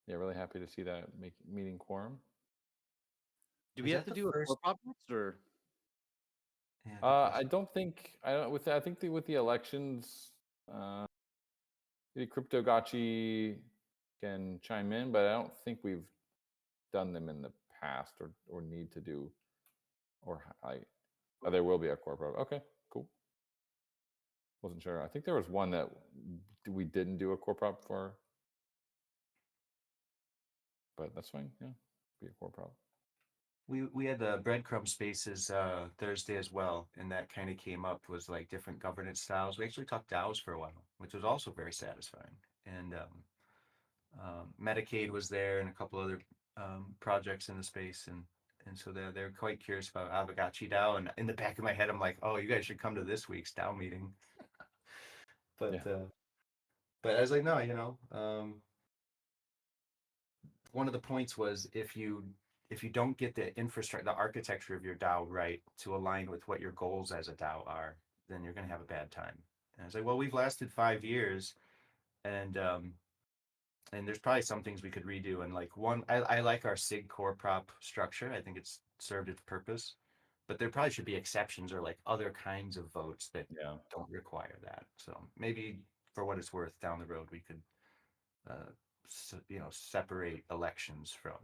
yeah, really happy to see that meeting quorum. Do we Is have that to the do a core first? prop next, or Yeah, good I question. don't think I don't with I think with the elections, uh, maybe Cryptogotchi can chime in, but I don't think we've done them in the past or need to do or I. Oh, there will be a core prop. Okay, cool. Wasn't sure. I think there was one that we didn't do a core prop for, but that's fine. Yeah, be a core prop. We had the breadcrumb spaces Thursday as well, and that kind of came up was like different governance styles. We actually talked DAOs for a while, which was also very satisfying. And Medicaid was there, and a couple other projects in the space, and so they're quite curious about Aavegotchi DAO. And in the back of my head, I'm like, oh, you guys should come to this week's DAO meeting. Yeah. But I was like, no, one of the points was if you don't get the infrastructure, the architecture of your DAO right to align with what your goals as a DAO are, then you're going to have a bad time. And I was like, well, we've lasted 5 years, and there's probably some things we could redo. And like I like our SIG core prop structure. I think it's served its purpose, but there probably should be exceptions or like other kinds of votes that Yeah. don't require that. So maybe for what it's worth, down the road we could separate elections from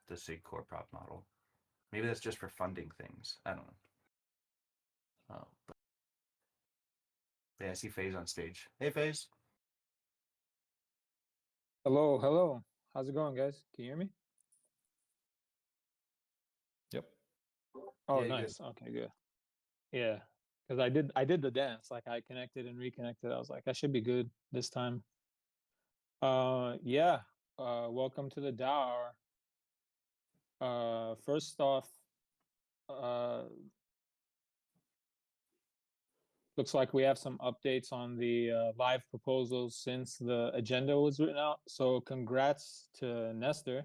the SIG core prop model. Maybe that's just for funding things. I don't know. But yeah, I see FaZe on stage. Hey, FaZe. Hello, hello. How's it going, guys? Can you hear me? Yep. Oh, Yeah, good. nice. Okay, good. Yeah, because I did the dance. Like I connected and reconnected. I was like, I should be good this time. Yeah. Welcome to the DAO Hour. First off, uh, looks like we have some updates on the live proposals since the agenda was written out. So congrats to Nestor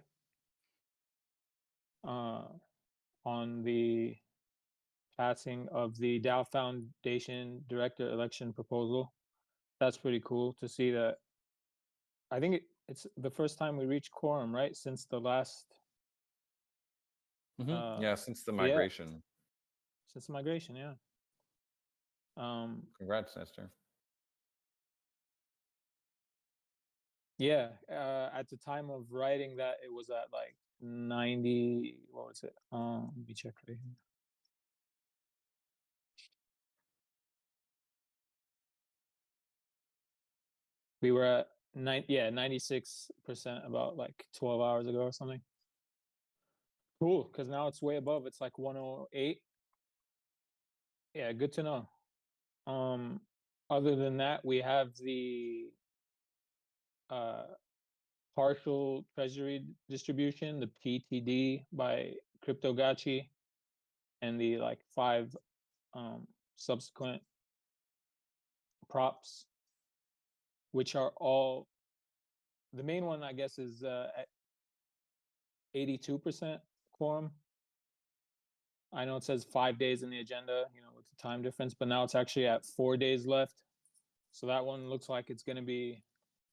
uh, on the passing of the DAO Foundation director election proposal. That's pretty cool to see that. I think it's the first time we reached quorum, right? Since the last, Yeah, since the yeah, migration. since migration, yeah. Congrats, Nestor. Yeah, at the time of writing that, it was at like 90. What was it? Let me check right here. We were at 96% about like 12 hours ago or something. Cool, because now it's way above. It's like 108. Yeah, good to know. Um, Other than that, we have the uh, partial treasury distribution, the PTD by Cryptogotchi, and the like 5 subsequent props, which are all the main one, I guess, is at 82% quorum. I know it says 5 days in the agenda, with the time difference, but now it's actually at 4 days left. So that one looks like it's going to be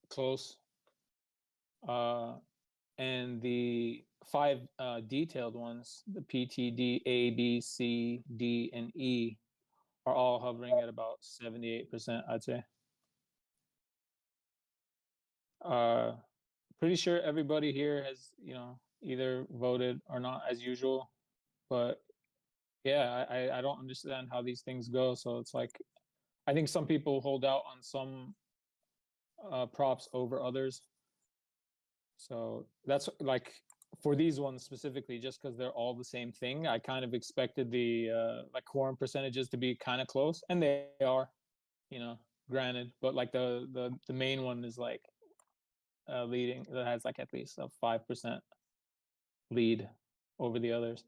close. And the 5 detailed ones, the PTD, A, B, C, D, and E, are all hovering at about 78%, I'd say. Uh, Pretty sure everybody here has, either voted or not as usual. But yeah, I don't understand how these things go. So it's like, I think some people hold out on some props over others. So that's like for these ones specifically, just because they're all the same thing, I kind of expected the like quorum percentages to be kind of close, and they are, granted. But like the main one is like leading, that has like at least a 5% lead over the others.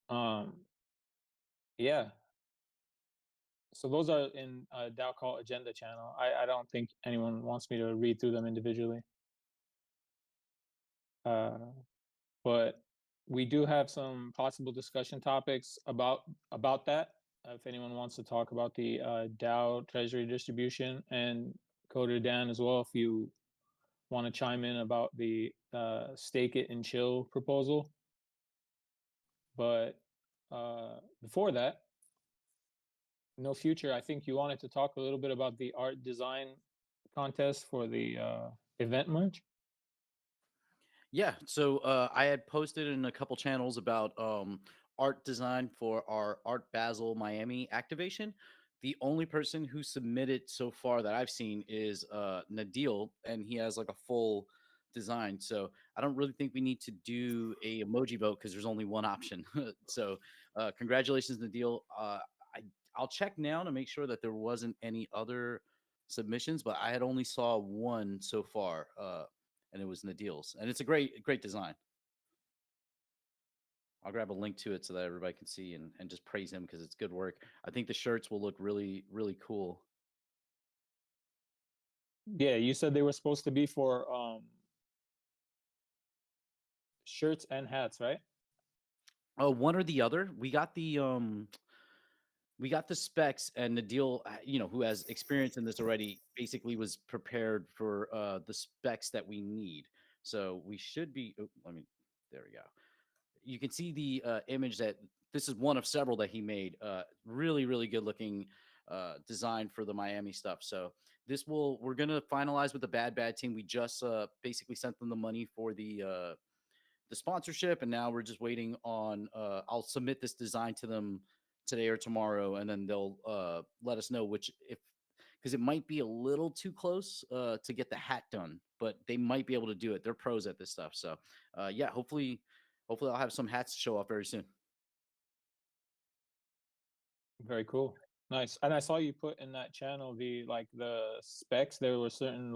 Um, yeah. So those are in DAO Call agenda channel. I don't think anyone wants me to read through them individually. Uh, but we do have some possible discussion topics about that. If anyone wants to talk about the DAO Treasury distribution, and Coder Dan as well, if you want to chime in about the stake it and chill proposal. But before that, no future. I think you wanted to talk a little bit about the art design contest for the event merge. Yeah, so I had posted in a couple channels about art design for our Art Basel Miami activation. The only person who submitted so far that I've seen is Nadil, and he has like a full design. So I don't really think we need to do a emoji vote because there's only one option. So congratulations, Nadil. I'll check now to make sure that there wasn't any other submissions, but I had only saw one so far. And it was Nadil's, and it's a great design. I'll grab a link to it so that everybody can see and just praise him because it's good work. I think the shirts will look really cool. Yeah, you said they were supposed to be for shirts and hats, right? Oh, one or the other. We got the specs, and Nadil, who has experience in this already, basically was prepared for the specs that we need. So we should be. Oh, there we go. You can see the image that this is one of several that he made. Really good looking design for the Miami stuff. So we're gonna finalize with the Bad team. We just basically sent them the money for the sponsorship, and now we're just waiting on. I'll submit this design to them today or tomorrow, and then they'll let us know because it might be a little too close to get the hat done, but they might be able to do it. They're pros at this stuff. So yeah, hopefully I'll have some hats to show off very soon. Very cool. Nice. And I saw you put in that channel the specs. There were certain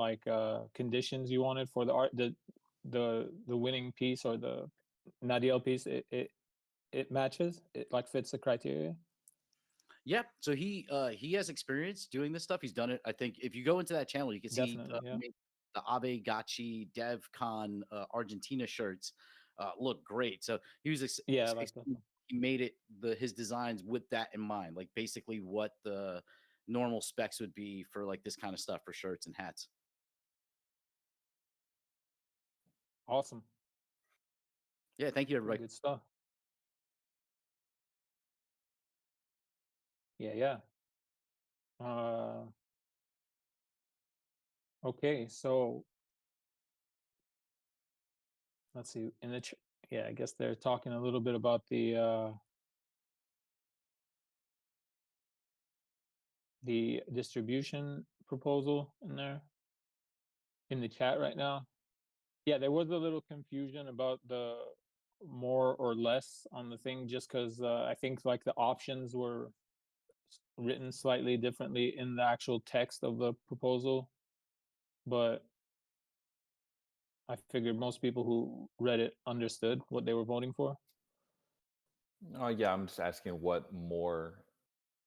conditions you wanted for the art, the winning piece or the Nadiel piece. It matches. It fits the criteria. Yeah, so he has experience doing this stuff. He's done it. I think if you go into that channel, you can see Definitely, yeah. the Aavegotchi DevCon Argentina shirts look great. So he was Yeah, I like that. he made it his designs with that in mind, like basically what the normal specs would be for like this kind of stuff for shirts and hats. Awesome. Yeah, thank you everybody. Good stuff. Yeah. Okay, so let's see. I guess they're talking a little bit about the distribution proposal in the chat right now. Yeah, there was a little confusion about the more or less on the thing, just because I think the options were written slightly differently in the actual text of the proposal, but I figured most people who read it understood what they were voting for. Oh yeah, I'm just asking what more,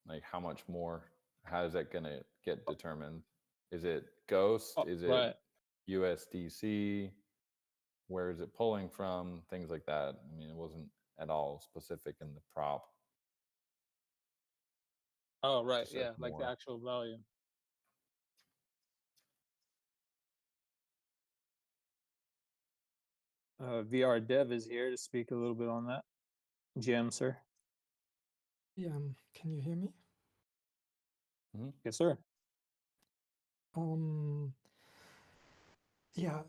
like how much more? How is that gonna get determined? Is it Ghost? Oh, Is it right. USDC? Where is it pulling from? Things like that. I mean, it wasn't at all specific in the prop. Oh, right. Just said Yeah, like the more. actual value. VR Dev is here to speak a little bit on that. GM, sir. Yeah, can you hear me? Yes, sir. Yeah,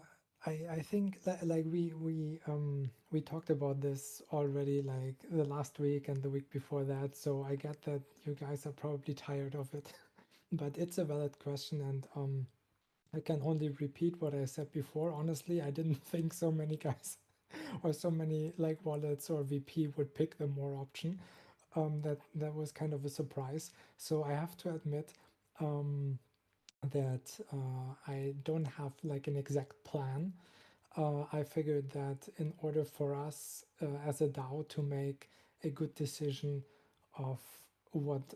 I think like we talked about this already like the last week and the week before that, so I get that you guys are probably tired of it. But it's a valid question, and I can only repeat what I said before. Honestly, I didn't think so many guys or so many like wallets or VP would pick the more option. That was kind of a surprise. So I have to admit that I don't have like an exact plan. I figured that in order for us as a DAO to make a good decision of what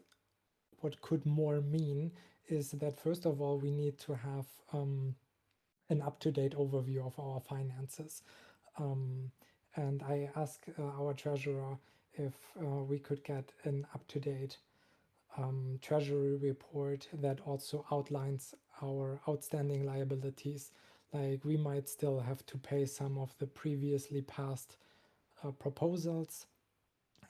could more mean is that first of all we need to have an up-to-date overview of our finances. And I asked our treasurer if we could get an up-to-date treasury report that also outlines our outstanding liabilities, like we might still have to pay some of the previously passed proposals.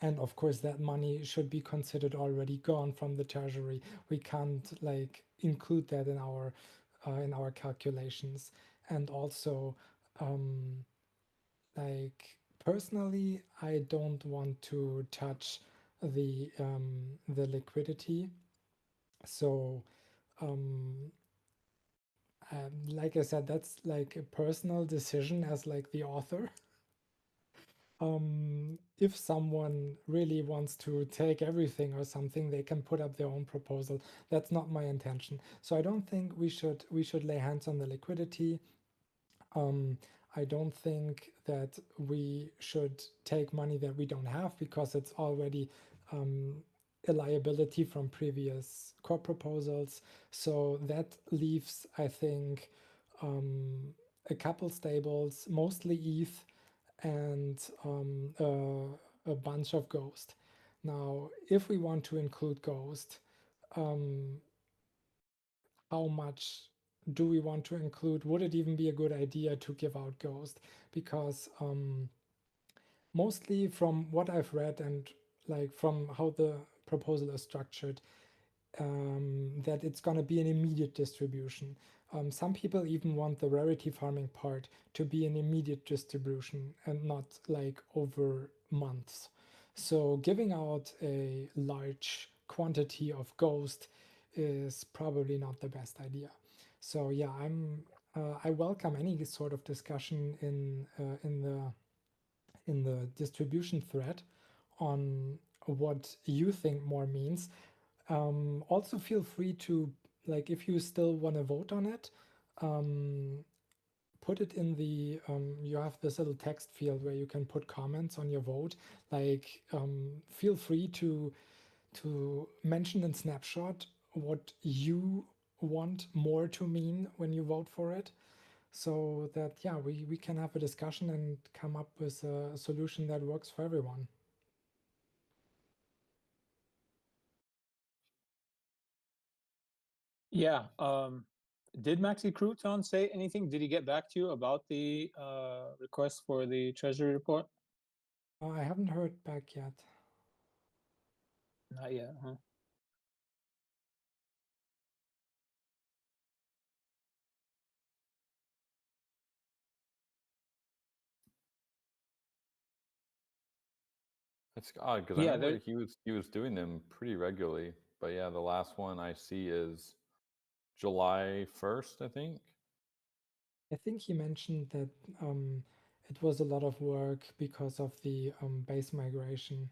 And of course, that money should be considered already gone from the treasury. We can't like include that in our calculations. And also, like personally, I don't want to touch the liquidity. So, like I said, that's like a personal decision as like the author. If someone really wants to take everything or something, they can put up their own proposal. That's not my intention. So I don't think we should lay hands on the liquidity. I don't think that we should take money that we don't have because it's already a liability from previous core proposals. So that leaves, I think, a couple stables, mostly ETH, and a bunch of Ghost. Now, if we want to include Ghost, how much do we want to include? Would it even be a good idea to give out Ghost? Because mostly from what I've read and like from how the proposal is structured, that it's going to be an immediate distribution. Some people even want the rarity farming part to be an immediate distribution and not like over months. So giving out a large quantity of Ghost is probably not the best idea. So yeah, I welcome any sort of discussion in the distribution thread on what you think more means. Also feel free to, like, if you still want to vote on it, put it in the, you have this little text field where you can put comments on your vote. Like, feel free to mention in Snapshot what you want more to mean when you vote for it, so that, yeah, we can have a discussion and come up with a solution that works for everyone. Yeah. Did Maxi Crouton say anything? Did he get back to you about the request for the Treasury report? I haven't heard back yet. Not yet, huh? It's odd because I Yeah, remember he was doing them pretty regularly. But yeah, the last one I see is July 1st, I think. I think he mentioned that it was a lot of work because of the base migration.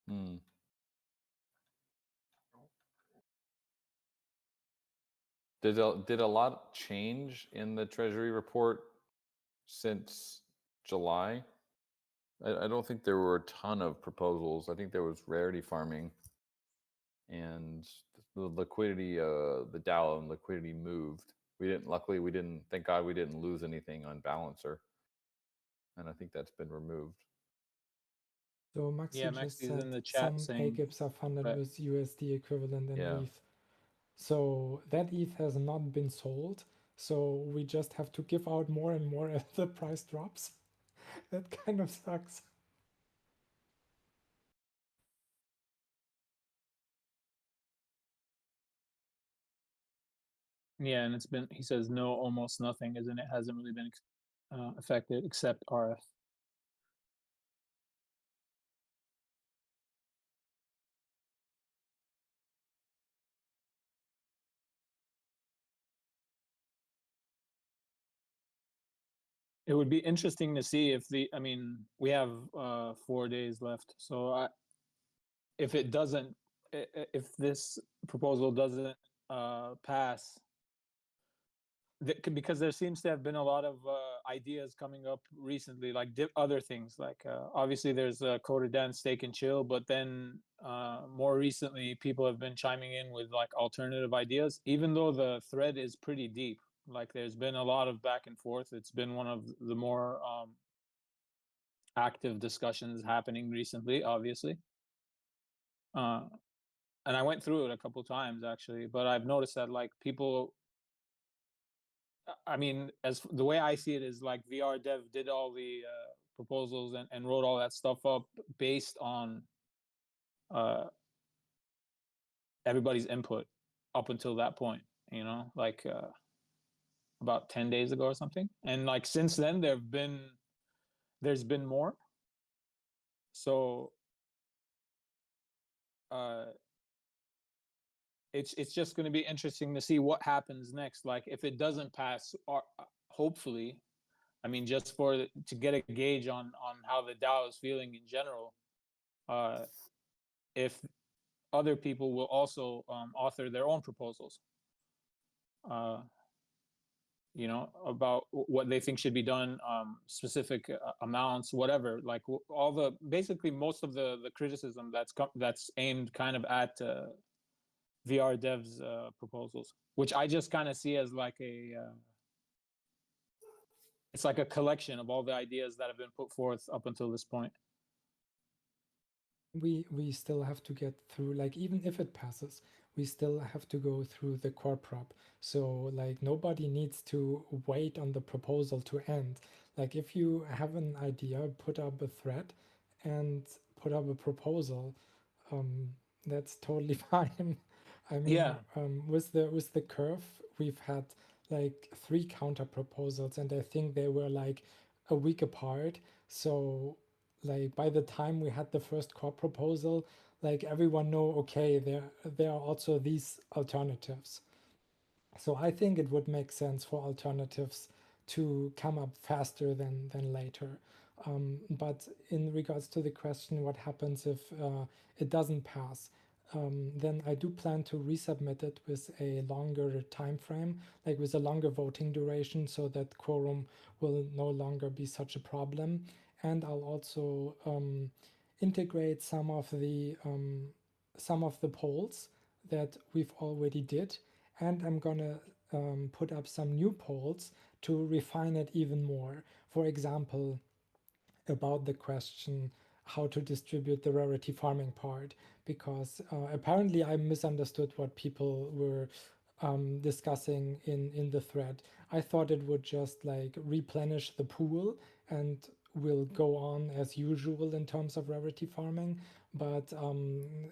Hmm. Did a lot change in the Treasury report since July? I don't think there were a ton of proposals. I think there was rarity farming, and the liquidity, the DAO and liquidity moved. Luckily, thank God we didn't lose anything on Balancer. And I think that's been removed. So Maxi yeah, just Maxi is in said the chat some saying, AGIPs are funded right. with USD equivalent in Yeah. ETH. So that ETH has not been sold. So we just have to give out more and more as the price drops. That kind of sucks. Yeah, and it's been, he says no, almost nothing, isn't it? Hasn't really been affected except RF. It would be interesting to see if I mean, we have 4 days left. So if it doesn't, if this proposal doesn't pass, because there seems to have been a lot of ideas coming up recently, like other things, like obviously there's Coder Dance, Steak and Chill, but then more recently people have been chiming in with like alternative ideas, even though the thread is pretty deep. Like there's been a lot of back and forth. It's been one of the more active discussions happening recently, obviously. And I went through it a couple times actually, but I've noticed that like people I mean, as the way I see it is like VR Dev did all the proposals and wrote all that stuff up based on everybody's input up until that point, you know, like about 10 days ago or something. And like since then there's been more. So it's just going to be interesting to see what happens next. Like if it doesn't pass, or hopefully, I mean, just to get a gauge on how the DAO is feeling in general, if other people will also author their own proposals, you know, about what they think should be done, specific amounts, whatever. Like all the basically most of the criticism that's aimed kind of at VR devs proposals, which I just kind of see as like it's like a collection of all the ideas that have been put forth up until this point. We still have to get through, like, even if it passes, we still have to go through the core prop. So like nobody needs to wait on the proposal to end. Like if you have an idea, put up a thread and put up a proposal, that's totally fine. I mean, Yeah. with the curve, we've had like 3 counter proposals, and I think they were like a week apart. So like by the time we had the first core proposal, like everyone know, okay, there are also these alternatives. So I think it would make sense for alternatives to come up faster than later. But in regards to the question, what happens if it doesn't pass? Then I do plan to resubmit it with a longer time frame, like with a longer voting duration, so that quorum will no longer be such a problem. And I'll also integrate some of the polls that we've already did, and I'm gonna put up some new polls to refine it even more. For example, about the question how to distribute the rarity farming part, because apparently I misunderstood what people were discussing in the thread. I thought it would just like replenish the pool and will go on as usual in terms of rarity farming, but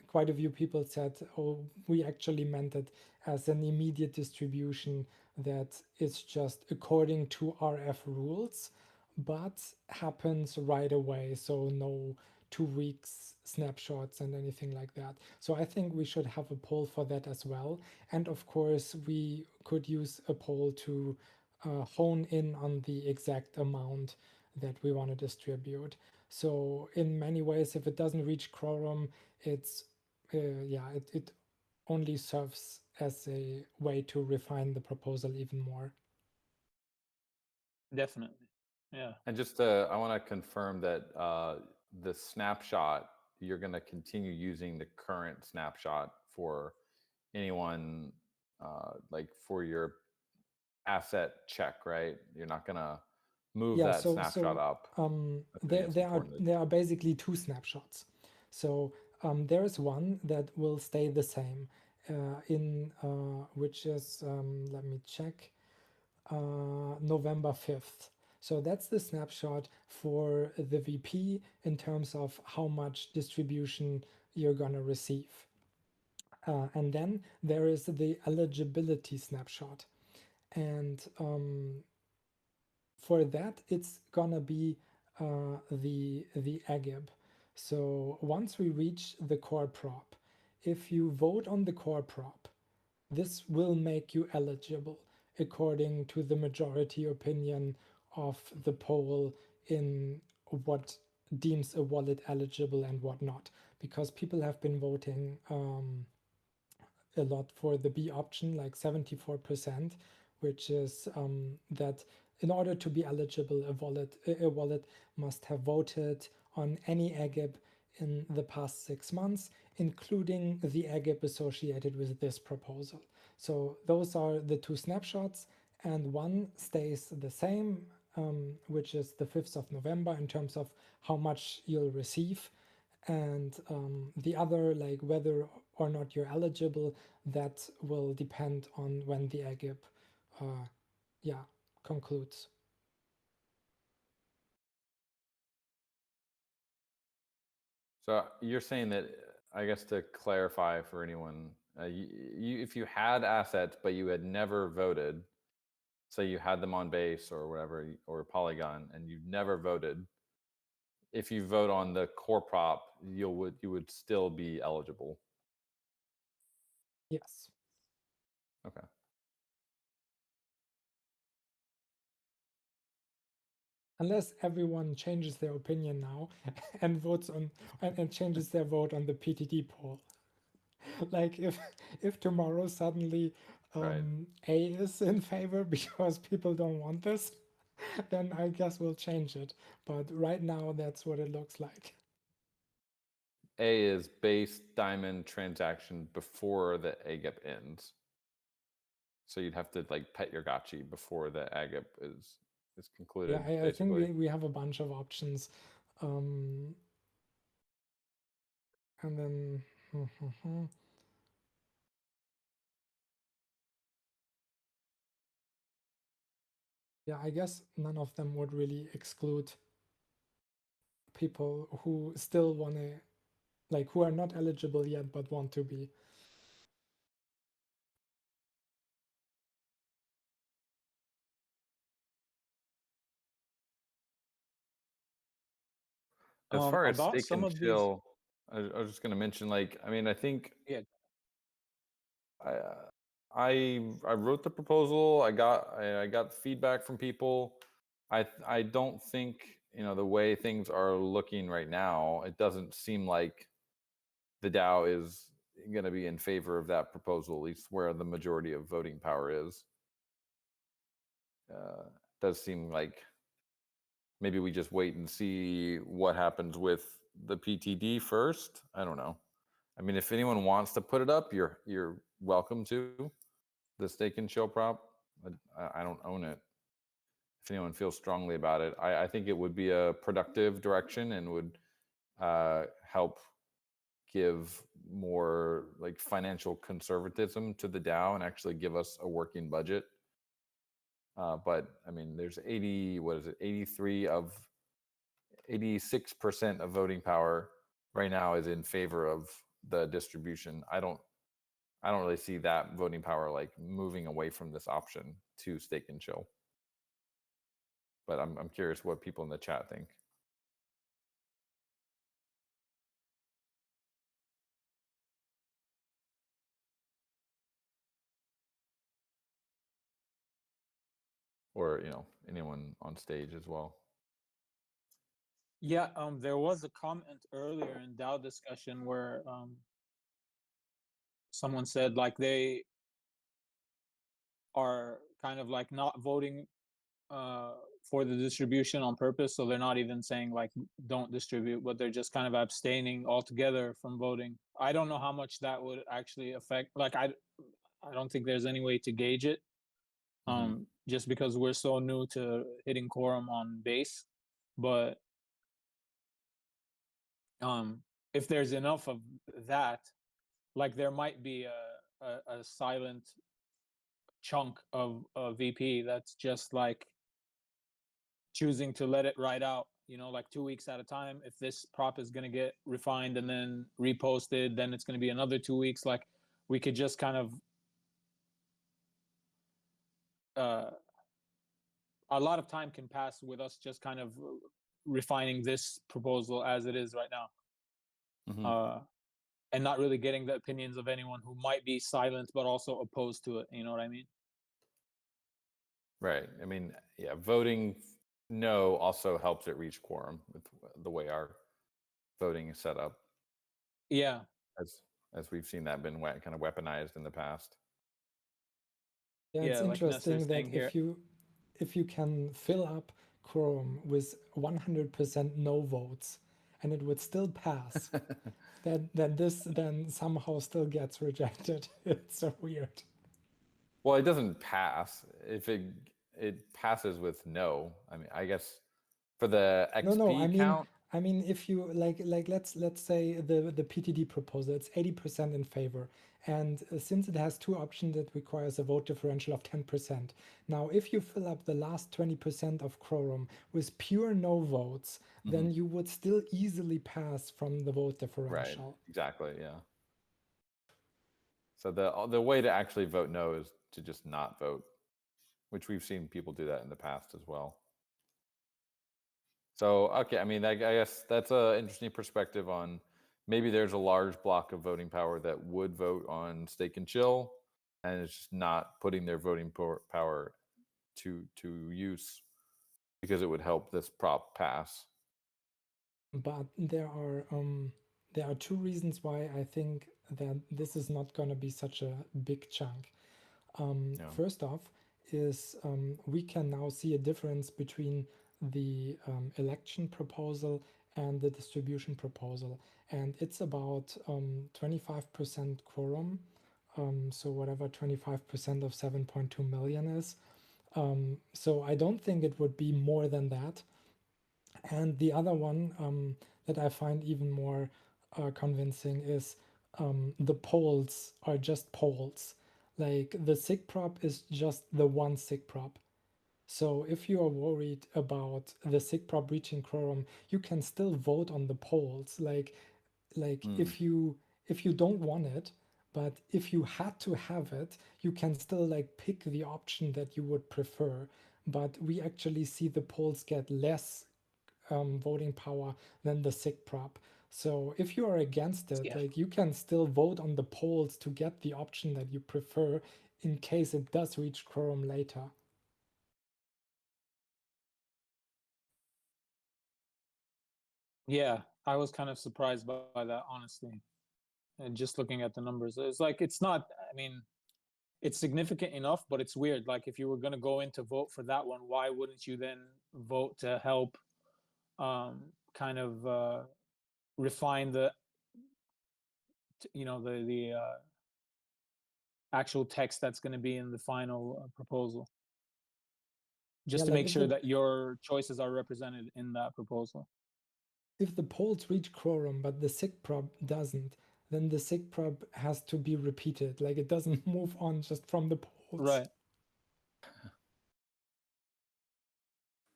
quite a few people said, oh, we actually meant it as an immediate distribution that is just according to RF rules, but happens right away, so no 2 weeks snapshots and anything like that. So I think we should have a poll for that as well. And of course, we could use a poll to hone in on the exact amount that we want to distribute. So in many ways, if it doesn't reach quorum, it's it only serves as a way to refine the proposal even more. Definitely. Yeah. And just I want to confirm that the snapshot, you're going to continue using the current snapshot for anyone, like for your asset check, right? You're not going to move that snapshot up. There are basically 2 snapshots. So there is one that will stay the same, which is let me check, November 5th. So that's the snapshot for the VP in terms of how much distribution you're gonna receive. And then there is the eligibility snapshot. And for that, it's gonna be the agib. So once we reach the core prop, if you vote on the core prop, this will make you eligible according to the majority opinion of the poll in what deems a wallet eligible and what not, because people have been voting a lot for the B option, like 74%, which is that in order to be eligible, a wallet must have voted on any agib in the past 6 months, including the agib associated with this proposal. So those are the 2 snapshots, and one stays the same, which is the 5th of November in terms of how much you'll receive. And the other, like whether or not you're eligible, that will depend on when the agib concludes. So you're saying that, I guess to clarify for anyone, if you had assets but you had never voted, say you had them on base or whatever, or Polygon, and you've never voted, if you vote on the core prop, you would still be eligible. Yes. Okay. Unless everyone changes their opinion now and votes on and changes their vote on the PTD poll. Like if tomorrow suddenly Right. A is in favor because people don't want this, then I guess we'll change it. But right now, that's what it looks like. A is base diamond transaction before the AGAP ends. So you'd have to like pet your gotchi before the AGAP is concluded. Yeah, I think we have a bunch of options. And then yeah, I guess none of them would really exclude people who still want to, like, who are not eligible yet but want to be. As far as About stake some and of chill, I was just going to mention, like, I mean, I think Yeah. I wrote the proposal. I got feedback from people. I don't think, the way things are looking right now, it doesn't seem like the DAO is going to be in favor of that proposal, at least where the majority of voting power is. Does seem like maybe we just wait and see what happens with the PTD first. I don't know. I mean, if anyone wants to put it up, you're welcome to. The stake and chill prop. I don't own it. If anyone feels strongly about it, I think it would be a productive direction and would help give more like financial conservatism to the DAO and actually give us a working budget. But I mean, there's 86% of voting power right now is in favor of the distribution. I don't really see that voting power like moving away from this option to stake and chill. But I'm curious what people in the chat think. Or, anyone on stage as well. Yeah, there was a comment earlier in DAO discussion where someone said like they are kind of like not voting for the distribution on purpose, so they're not even saying like don't distribute, but they're just kind of abstaining altogether from voting. I don't know how much that would actually affect. Like I don't think there's any way to gauge it, just because we're so new to hitting quorum on base. But if there's enough of that, like there might be a silent chunk of a VP that's just like choosing to let it ride out, like 2 weeks at a time. If this prop is going to get refined and then reposted, then it's going to be another 2 weeks. Like we could just kind of a lot of time can pass with us just kind of refining this proposal as it is right now. And not really getting the opinions of anyone who might be silent but also opposed to it. You know what I mean? Right. I mean, yeah, voting no also helps it reach quorum with the way our voting is set up. Yeah. As we've seen that been kind of weaponized in the past. Yeah, it's like interesting that if you can fill up quorum with 100% no votes and it would still pass, that this then somehow still gets rejected. It's so weird. Well, it doesn't pass if it passes with no. I mean, I guess for the XP No, I mean, count. I mean, if you let's say the PTD proposal, it's 80% in favor, and since it has two options, it requires a vote differential of 10%. Now, if you fill up the last 20% of quorum with pure no votes, then you would still easily pass from the vote Right. differential. Exactly. Yeah. So the way to actually vote no is to just not vote, which we've seen people do that in the past as well. So, okay, I mean, I guess that's an interesting perspective on maybe there's a large block of voting power that would vote on stake and chill, and it's just not putting their voting power to use because it would help this prop pass. But there are two reasons why I think that this is not going to be such a big chunk. Yeah. First off is we can now see a difference between the election proposal and the distribution proposal, and it's about 25% quorum, so whatever 25% of 7.2 million is. So I don't think it would be more than that. And the other one that I find even more convincing is the polls are just polls. Like the SIG prop is just the one SIG prop. So if you are worried about the SIG prop reaching quorum, you can still vote on the polls. Like if you don't want it, but if you had to have it, you can still like pick the option that you would prefer. But we actually see the polls get less voting power than the SIG prop. So if you are against it, Yeah. like you can still vote on the polls to get the option that you prefer in case it does reach quorum later. Yeah, I was kind of surprised by that, honestly. And just looking at the numbers, it's like it's not. I mean, it's significant enough, but it's weird. Like if you were gonna go in to vote for that one, why wouldn't you then vote to help, kind of refine the, the actual text that's going to be in the final proposal, just Yeah, to like make sure that your choices are represented in that proposal. if the polls reach quorum but the SIG prop doesn't, then the SIG prop has to be repeated. Like it doesn't move on just from the polls. Right.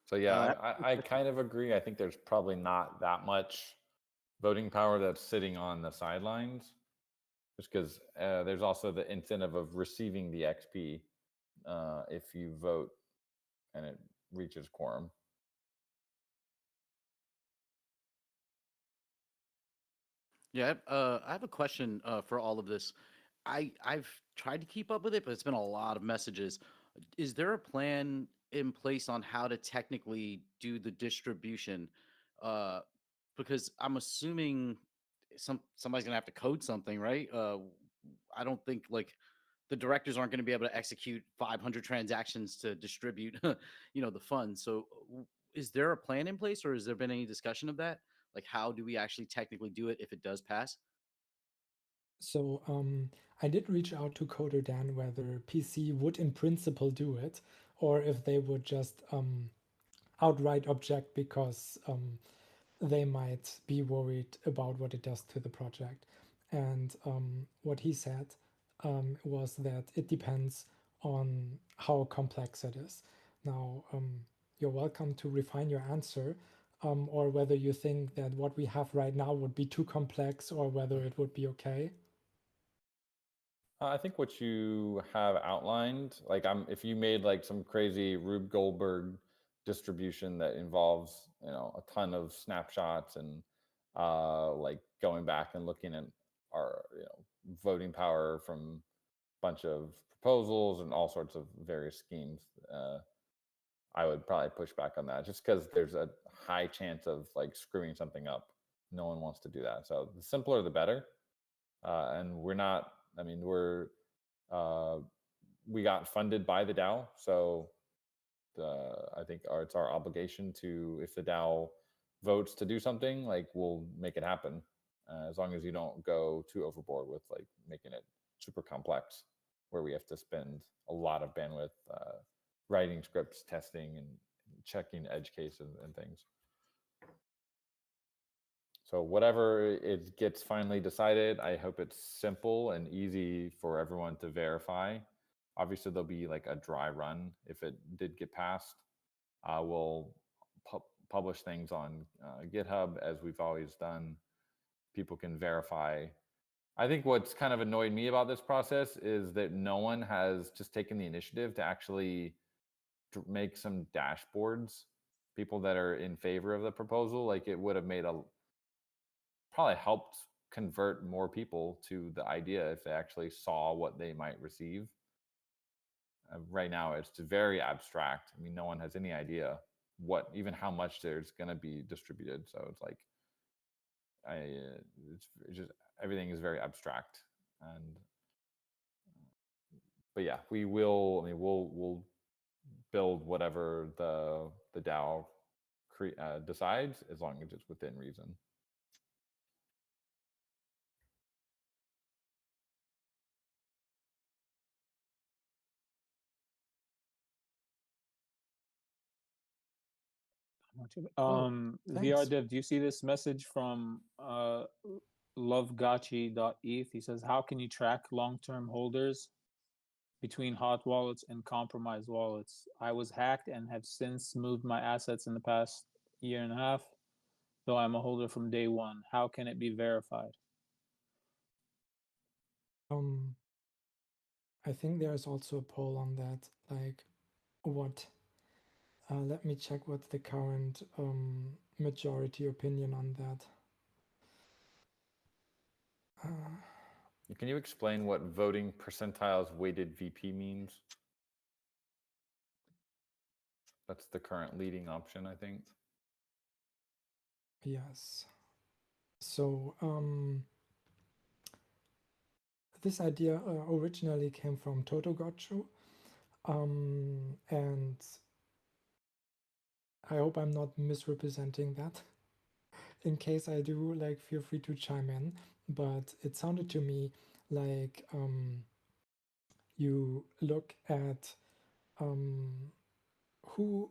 So yeah, I kind of agree. I think there's probably not that much voting power that's sitting on the sidelines, just because there's also the incentive of receiving the XP if you vote and it reaches quorum. Yeah, I have a question for all of this. I've tried to keep up with it, but it's been a lot of messages. Is there a plan in place on how to technically do the distribution? Uh, because I'm assuming somebody's gonna have to code something, right? I don't think like the directors aren't going to be able to execute 500 transactions to distribute, the funds. So, is there a plan in place, or has there been any discussion of that? Like, how do we actually technically do it if it does pass? So I did reach out to Coder Dan whether PC would in principle do it, or if they would just outright object because they might be worried about what it does to the project. And what he said was that it depends on how complex it is. Now, you're welcome to refine your answer, or whether you think that what we have right now would be too complex, or whether it would be okay. I think what you have outlined, like if you made like some crazy Rube Goldberg distribution that involves, a ton of snapshots and like going back and looking at our, voting power from a bunch of proposals and all sorts of various schemes, I would probably push back on that just because there's a high chance of like screwing something up. No one wants to do that. So the simpler, the better. And we're not, I mean, uh, we got funded by the DAO. So I think it's our obligation to, if the DAO votes to do something, like we'll make it happen. As long as you don't go too overboard with like making it super complex, where we have to spend a lot of bandwidth writing scripts, testing, and checking edge cases and things. So whatever it gets finally decided, I hope it's simple and easy for everyone to verify. Obviously, there'll be like a dry run if it did get passed. We'll publish things on GitHub as we've always done. People can verify. I think what's kind of annoyed me about this process is that no one has just taken the initiative to actually make some dashboards. People that are in favor of the proposal, like it would have made probably helped convert more people to the idea if they actually saw what they might receive. Right now, it's very abstract. I mean, no one has any idea even how much there's going to be distributed. So it's like, it's just everything is very abstract. And but yeah, we will. I mean, we'll build whatever the DAO decides, as long as it's within reason. VR Dev, do you see this message from Lovegotchi.eth? He says, how can you track long-term holders between hot wallets and compromised wallets? I was hacked and have since moved my assets in the past year and a half, though I'm a holder from day one. How can it be verified? I think there's also a poll on that, like what let me check what's the current majority opinion on that. Can you explain what voting percentiles weighted VP means? That's the current leading option, I think. Yes. So this idea originally came from Totogotchu, and I hope I'm not misrepresenting that. In case I do, like, feel free to chime in. But it sounded to me like you look at who,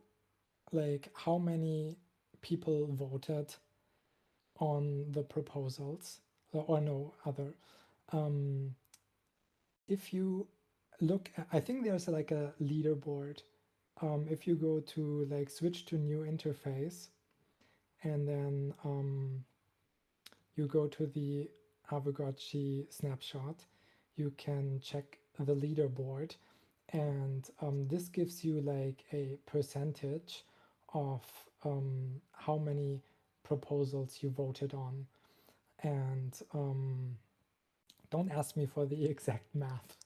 like, how many people voted on the proposals, or no other. If you look at, I think there's like a leaderboard. If you go to like switch to new interface, and then you go to the Aavegotchi snapshot, you can check the leaderboard, and this gives you like a percentage of how many proposals you voted on. And don't ask me for the exact math,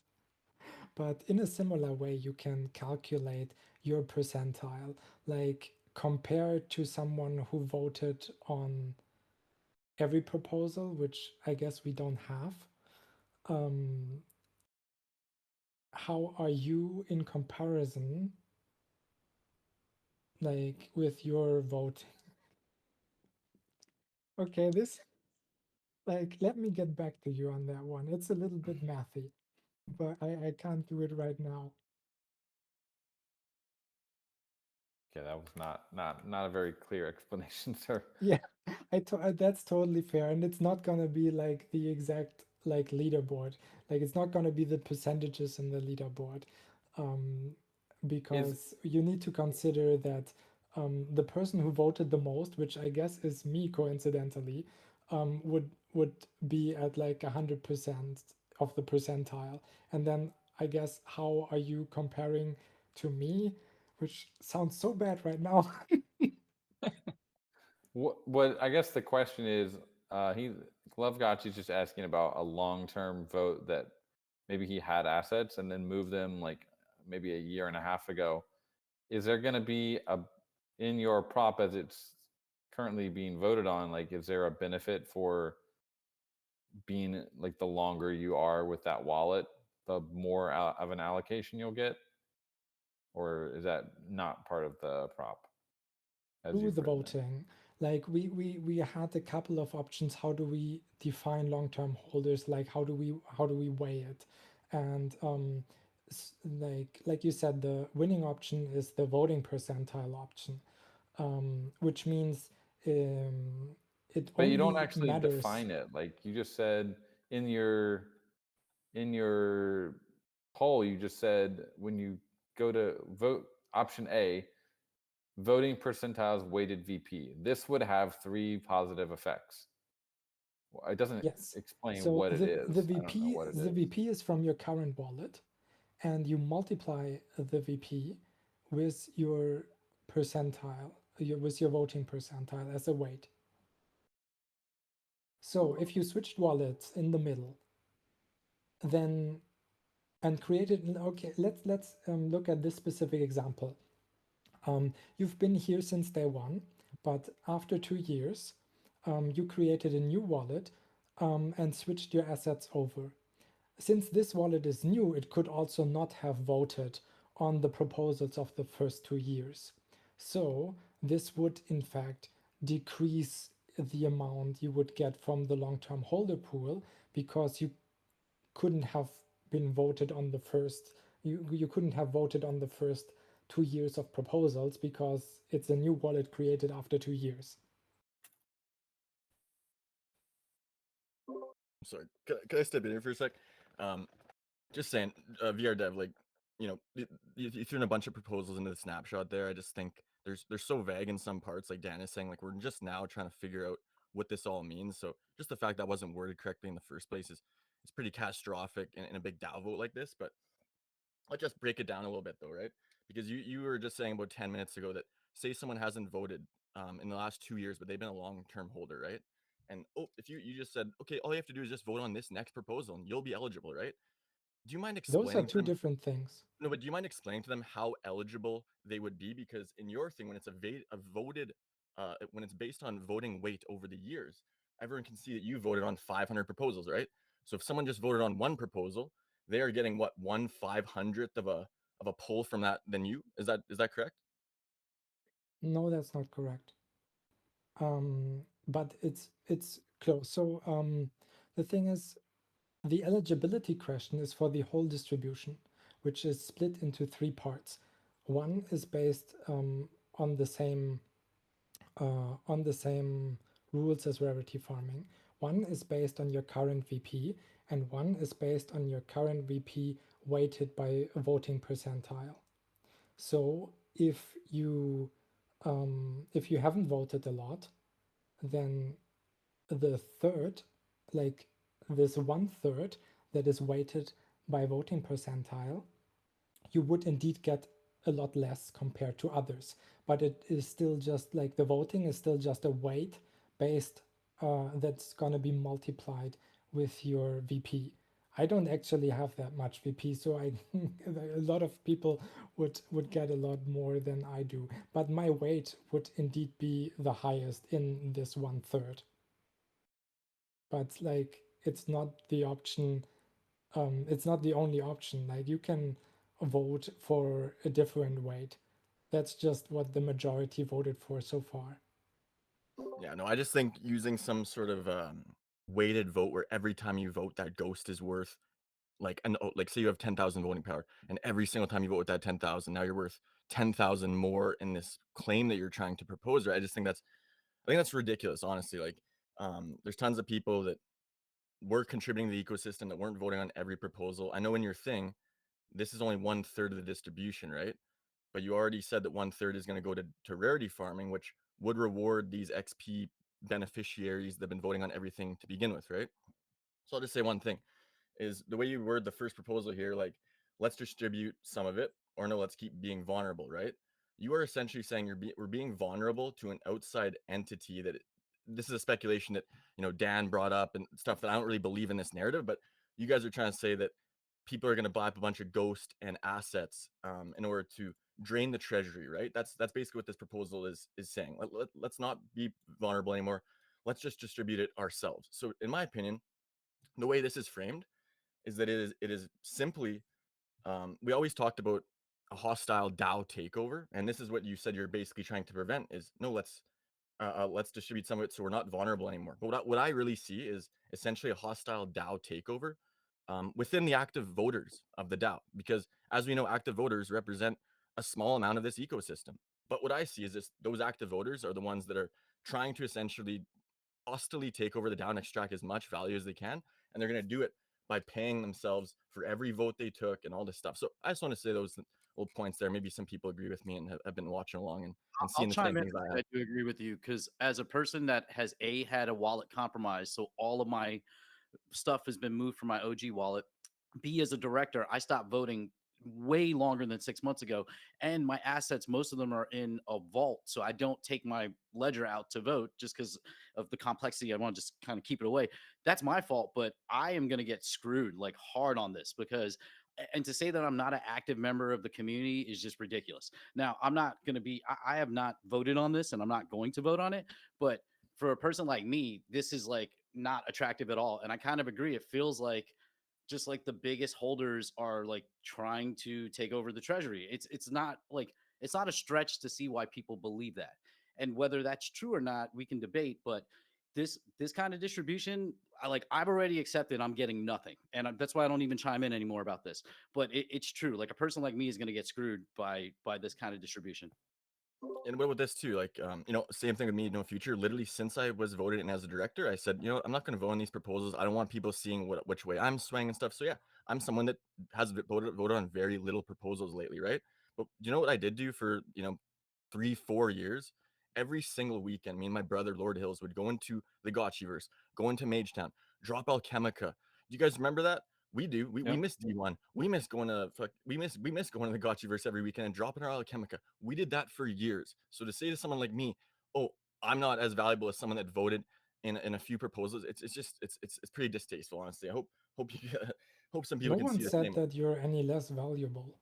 but in a similar way, you can calculate your percentile, like compared to someone who voted on every proposal, which I guess we don't have. How are you in comparison, like with your voting? Okay, this, like, let me get back to you on that one. It's a little bit mathy, but I can't do it right now. Okay, that was not a very clear explanation, sir. Yeah, that's totally fair, and it's not gonna be like the exact like leaderboard. Like it's not gonna be the percentages in the leaderboard, because you need to consider that the person who voted the most, which I guess is me coincidentally, would be at like 100% of the percentile, and then I guess how are you comparing to me, which sounds so bad right now. What I guess the question is, Lovegotchi's just asking about a long-term vote that maybe he had assets and then moved them like maybe a year and a half ago. Is there going to be in your prop as it's currently being voted on, like, is there a benefit for being like the longer you are with that wallet, the more of an allocation you'll get? Or is that not part of the prop? Do the voting, like we had a couple of options. How do we define long-term holders? Like how do we weigh it? And like you said, the winning option is the voting percentile option, which means it But you don't only actually matters. define it. Like you just said in your poll, you just said when you go to vote option A, voting percentiles weighted VP. This would have 3 positive effects. Well, it doesn't Yes. explain So what it is. the I don't know VP what it the is. VP is from your current wallet, and you multiply the VP with your percentile, with your voting percentile as a weight. So if you switched wallets in the middle, then and created, okay, let's look at this specific example. You've been here since day one, but after 2 years, you created a new wallet and switched your assets over. Since this wallet is new, it could also not have voted on the proposals of the first 2 years. So this would in fact decrease the amount you would get from the long-term holder pool, because you couldn't have been voted on the first, you couldn't have voted on the first 2 years of proposals, because it's a new wallet created after 2 years. Sorry, can I step in here for a sec? Just saying, VR dev, like, you know, you threw in a bunch of proposals into the snapshot there. I just think they're so vague in some parts. Like Dan is saying, like we're just now trying to figure out what this all means. So just the fact that wasn't worded correctly in the first place is pretty catastrophic in a big DAO vote like this. But let's just break it down a little bit though, right? Because you were just saying about 10 minutes ago that say someone hasn't voted in the last 2 years, but they've been a long-term holder, right? And if you just said, okay, all you have to do is just vote on this next proposal and you'll be eligible, right? Do you mind Those are explaining to 2 them? different things. No, but do you mind explaining to them how eligible they would be? Because in your thing, when it's a voted, when it's based on voting weight over the years, everyone can see that you voted on 500 proposals, right? So if someone just voted on one proposal, they are getting what, 1/500th of a pull from that than you. Is that correct? No, that's not correct. But it's close. So the thing is, the eligibility question is for the whole distribution, which is split into 3 parts. One is based on the same rules as rarity farming. One is based on your current VP, and one is based on your current VP weighted by a voting percentile. So if you haven't voted a lot, then the third, like this 1/3 that is weighted by voting percentile, you would indeed get a lot less compared to others. But it is still just like the voting is still just a weight based that's going to be multiplied with your VP. I don't actually have that much VP, so a lot of people would get a lot more than I do. But my weight would indeed be the highest in this 1/3. But like it's not the option. It's not the only option. Like you can vote for a different weight. That's just what the majority voted for so far. Yeah, no, I just think using some sort of weighted vote where every time you vote, that ghost is worth like say you have 10,000 voting power, and every single time you vote with that 10,000, now you're worth 10,000 more in this claim that you're trying to propose. Right? I think that's ridiculous, honestly. Like, there's tons of people that were contributing to the ecosystem that weren't voting on every proposal. I know in your thing, this is only 1/3 of the distribution, right? But you already said that 1/3 is going to go to rarity farming, which would reward these XP beneficiaries that have been voting on everything to begin with, right? So I'll just say one thing is the way you word the first proposal here, like let's distribute some of it, or no, let's keep being vulnerable, right? You are essentially saying we're being vulnerable to an outside entity that this is a speculation that Dan brought up and stuff that I don't really believe in this narrative, but you guys are trying to say that people are going to buy up a bunch of ghost and assets in order to drain the treasury, right? That's basically what this proposal is saying. Let's not be vulnerable anymore. Let's just distribute it ourselves. So in my opinion, the way this is framed is that it is simply we always talked about a hostile DAO takeover, and this is what you said you're basically trying to prevent is no, let's distribute some of it so we're not vulnerable anymore. But what I really see is essentially a hostile DAO takeover within the active voters of the DAO, because as we know, active voters represent a small amount of this ecosystem. But what I see is those active voters are the ones that are trying to essentially hostily take over the DAO and extract as much value as they can, and they're going to do it by paying themselves for every vote they took and all this stuff. So I just want to say those little points there. Maybe some people agree with me and have been watching along and I'll seeing the same chime in. things I I have. do agree with you because as a person that has had a wallet compromised, so all of my stuff has been moved from my OG wallet. B, as a director, I stopped voting way longer than 6 months ago, and my assets, most of them are in a vault, so I don't take my ledger out to vote just because of the complexity. I want to just kind of keep it away. That's my fault, but I am going to get screwed like hard on this because. And to say that I'm not an active member of the community is just ridiculous. Now, I'm not going to be, I have not voted on this and I'm not going to vote on it. But for a person like me, this is like not attractive at all. And I kind of agree. It feels like just like the biggest holders are like trying to take over the treasury. It's not like it's not a stretch to see why people believe that. And whether that's true or not, we can debate, but this kind of distribution, I've already accepted I'm getting nothing. And that's why I don't even chime in anymore about this. But it's true. Like a person like me is going to get screwed by this kind of distribution. And what about this too? Like, same thing with me, no future. Literally, since I was voted in as a director, I said, I'm not going to vote on these proposals. I don't want people seeing which way I'm swaying and stuff. So yeah, I'm someone that has voted on very little proposals lately, right? But you know what I did do for 3-4 years? Every single weekend, me and my brother Lord Hills would go into the Gotchiverse, go into Magetown, drop Alchemica. Do you guys remember that? We do. We Yep. miss D1. We miss going to we miss going to the Gotchiverse every weekend and dropping our Alchemica. We did that for years. So to say to someone like me, oh, I'm not as valuable as someone that voted in a few proposals, it's pretty distasteful, honestly. I hope you hope some people No can one see the said same. that you're any less valuable.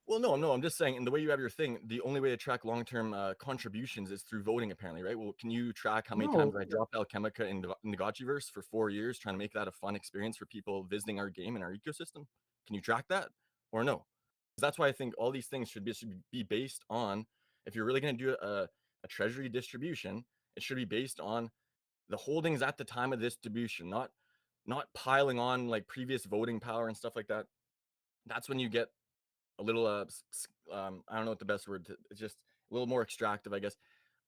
Well, no, I'm just saying, in the way you have your thing, the only way to track long-term contributions is through voting, apparently, right? Well, can you track how many times No, I dropped Alchemica in the Gotchiverse for 4 years, trying to make that a fun experience for people visiting our game and our ecosystem? Can you track that or no? 'Cause that's why I think all these things should be based on, if you're really going to do a treasury distribution, it should be based on the holdings at the time of distribution, not piling on like previous voting power and stuff like that. That's when you get a little I don't know what the best word it's just a little more extractive, I guess.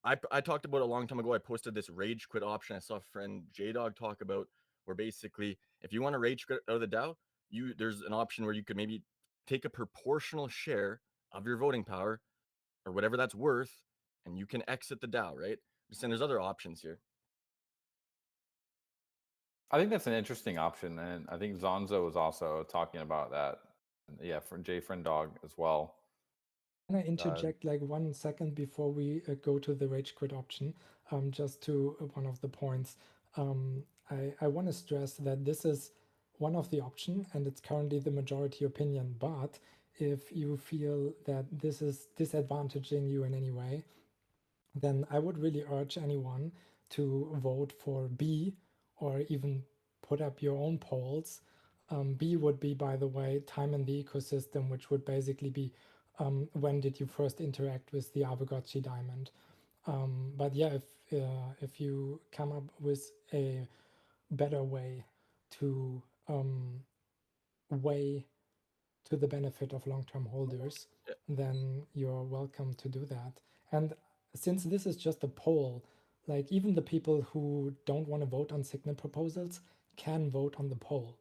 I talked about a long time ago. I posted this rage quit option. I saw a friend J-Dog talk about, where basically if you want to rage quit out of the DAO, there's an option where you could maybe take a proportional share of your voting power or whatever that's worth, and you can exit the DAO, right? Just saying there's other options here. I think that's an interesting option, and I think Zonzo was also talking about that. Yeah, for Jay Friend Dog as well. can I interject like 1 second before we go to the rage quit option? Just to one of the points. I want to stress that this is one of the option and it's currently the majority opinion. But if you feel that this is disadvantaging you in any way, then I would really urge anyone to vote for B or even put up your own polls. B would be, by the way, time in the ecosystem, which would basically be when did you first interact with the Aavegotchi diamond. But yeah, if you come up with a better way to weigh to the benefit of long-term holders, then you're welcome to do that. And since this is just a poll, like even the people who don't want to vote on Signet proposals can vote on the poll.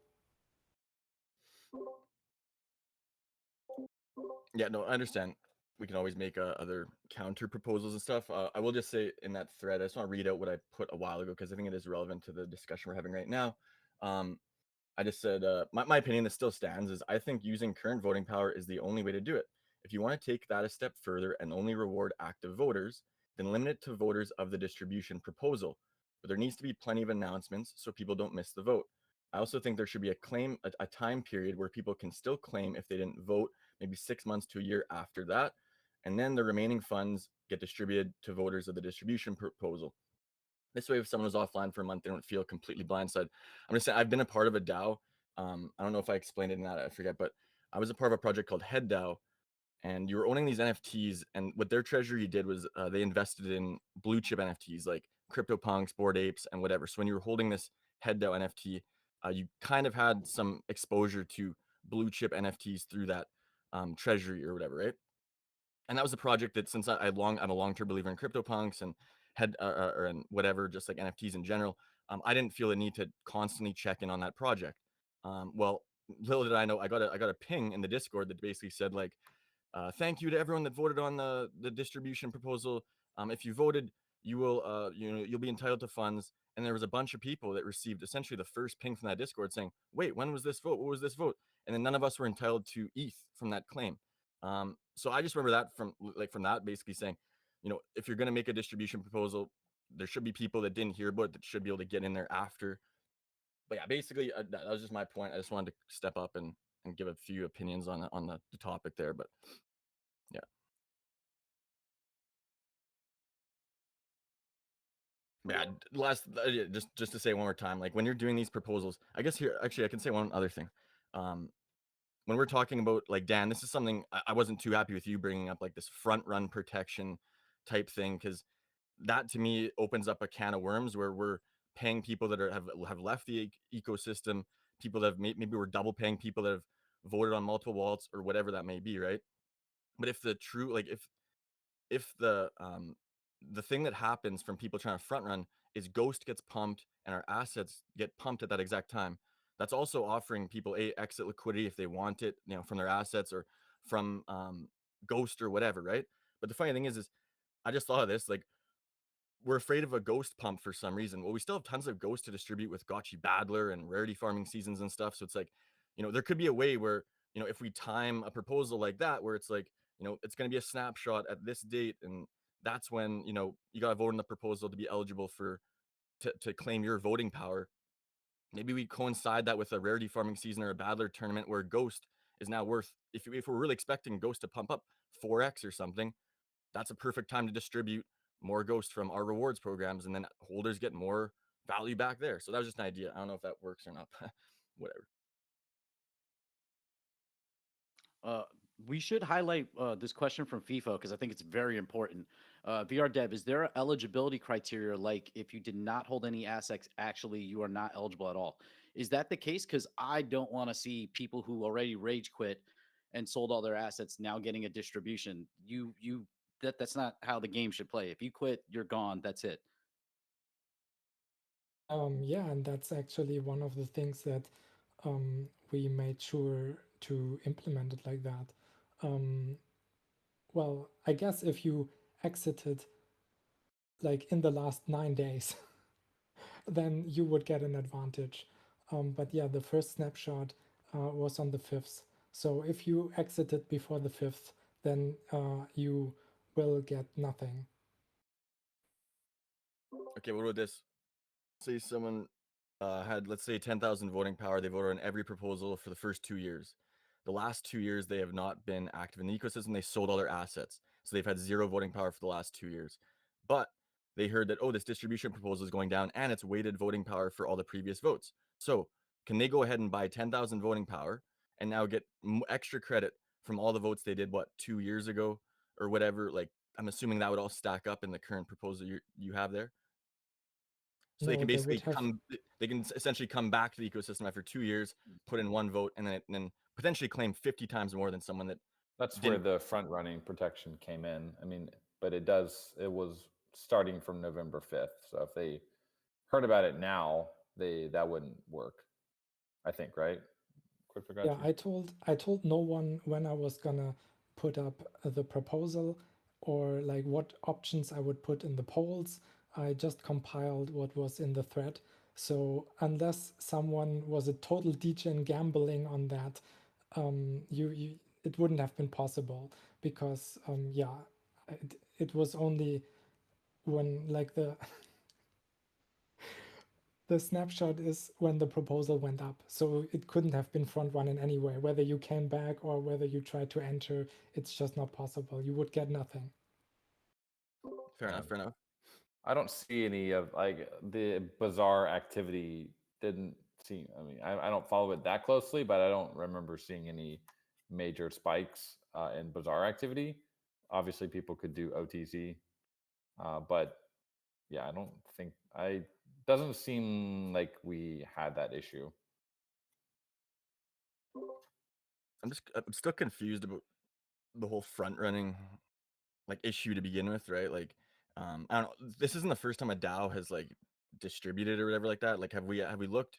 Yeah, no, I understand. We can always make other counter proposals and stuff. I will just say in that thread, I just want to read out what I put a while ago because I think it is relevant to the discussion we're having right now. I just said my opinion that still stands is I think using current voting power is the only way to do it. If you want to take that a step further and only reward active voters, then limit it to voters of the distribution proposal. But there needs to be plenty of announcements so people don't miss the vote. I also think there should be a time period where people can still claim if they didn't vote, maybe 6 months to a year after that. And then the remaining funds get distributed to voters of the distribution proposal. This way, if someone was offline for a month, they don't feel completely blindsided. I'm just saying, I've been a part of a DAO. I don't know if I explained it in that, I forget, but I was a part of a project called Head DAO, and you were owning these NFTs. And what their treasury did was they invested in blue chip NFTs like CryptoPunks, Bored Apes, and whatever. So when you were holding this Head DAO NFT, you kind of had some exposure to blue chip NFTs through that treasury or whatever, right? And that was a project that, since I'm a long-term believer in CryptoPunks and and whatever, just like NFTs in general, I didn't feel the need to constantly check in on that project. Well, little did I know, I got a ping in the Discord that basically said like, thank you to everyone that voted on the distribution proposal. If you voted, you will you'll be entitled to funds. And there was a bunch of people that received essentially the first ping from that Discord saying, wait, when was this vote? What was this vote? And then none of us were entitled to ETH from that claim. So I just remember that from that basically saying, if you're going to make a distribution proposal, there should be people that didn't hear about it that should be able to get in there after. But yeah, basically that was just my point. I just wanted to step up and give a few opinions on the topic there. But yeah. Yeah, just to say one more time, like when you're doing these proposals, I guess here actually I can say one other thing. When we're talking about, like, Dan, this is something I wasn't too happy with you bringing up, like this front run protection type thing, because that to me opens up a can of worms where we're paying people that have left the ecosystem, people that have maybe we're double paying people that have voted on multiple wallets or whatever that may be, right? But if the true like if the thing that happens from people trying to front run is Ghost gets pumped and our assets get pumped at that exact time, that's also offering people exit liquidity if they want it, from their assets or from Ghost or whatever, right? But the funny thing is I just thought of this, like, we're afraid of a Ghost pump for some reason. Well, we still have tons of Ghost to distribute with Gotchi Battler and rarity farming seasons and stuff. So it's like, there could be a way where, if we time a proposal like that, where it's like, it's going to be a snapshot at this date. And that's when, you got to vote on the proposal to be eligible to claim your voting power. Maybe we coincide that with a rarity farming season or a Battler tournament where Ghost is now worth, if we're really expecting Ghost to pump up 4x or something, that's a perfect time to distribute more Ghost from our rewards programs, and then holders get more value back there. So that was just an idea. I don't know if that works or not. Whatever. We should highlight this question from FIFO because I think it's very important. VR Dev, is there an eligibility criteria like if you did not hold any assets, actually you are not eligible at all? Is that the case? Because I don't want to see people who already rage quit and sold all their assets now getting a distribution. That's not how the game should play. If you quit, you're gone. That's it. Yeah, and that's actually one of the things that we made sure to implement it like that. Well, I guess if you exited like in the last 9 days, then you would get an advantage. But yeah, the first snapshot was on the 5th. So if you exited before the 5th, then you will get nothing. Okay, what about this? Say someone had, let's say, 10,000 voting power. They voted on every proposal for the first 2 years. The last 2 years, they have not been active in the ecosystem. They sold all their assets. So they've had 0 voting power for the last 2 years. But they heard that, this distribution proposal is going down and it's weighted voting power for all the previous votes. So can they go ahead and buy 10,000 voting power and now get extra credit from all the votes they did, 2 years ago or whatever? Like, I'm assuming that would all stack up in the current proposal you have there. So they No, can they would basically have they can essentially come back to the ecosystem after 2 years, put in 1 vote, and then potentially claim 50 times more than someone that That's where didn't. the front running protection came in. I mean, but it was starting from November 5th. So if they heard about it now, that wouldn't work. I think, right? Yeah, I told no one when I was gonna put up the proposal or like what options I would put in the polls. I just compiled what was in the thread. So unless someone was a total degen gambling on that, it wouldn't have been possible because yeah, it was only when like the snapshot is when the proposal went up. So it couldn't have been front run in any way. Whether you came back or whether you tried to enter, it's just not possible. You would get nothing. Fair enough. I don't see any of like the bizarre activity. Didn't see. I mean, I don't follow it that closely, but I don't remember seeing any major spikes in bizarre activity. Obviously, people could do OTC, but yeah, I don't think doesn't seem like we had that issue. I'm still confused about the whole front running like issue to begin with, right? Like I don't know. This isn't the first time a DAO has like distributed or whatever like that. Like, have we looked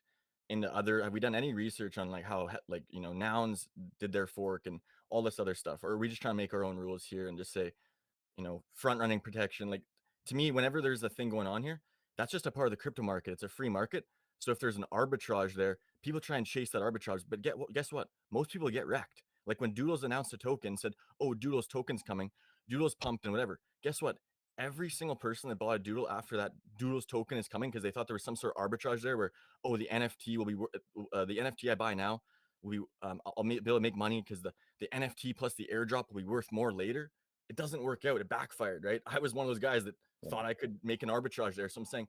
into other? Have we done any research on like how like Nouns did their fork and all this other stuff, or are we just trying to make our own rules here and just say, front running protection? Like, to me, whenever there's a thing going on here, that's just a part of the crypto market. It's a free market. So if there's an arbitrage there, people try and chase that arbitrage. But guess what? Most people get wrecked. Like when Doodles announced a token, said, "Oh, Doodles token's coming," Doodles pumped and whatever. Guess what? Every single person that bought a Doodle after that Doodles token is coming because they thought there was some sort of arbitrage there where, oh, the NFT will be the NFT I buy now will be I'll be able to make money because the NFT plus the airdrop will be worth more later. It doesn't work out. It backfired, right? I was one of those guys that thought I could make an arbitrage there. So I'm saying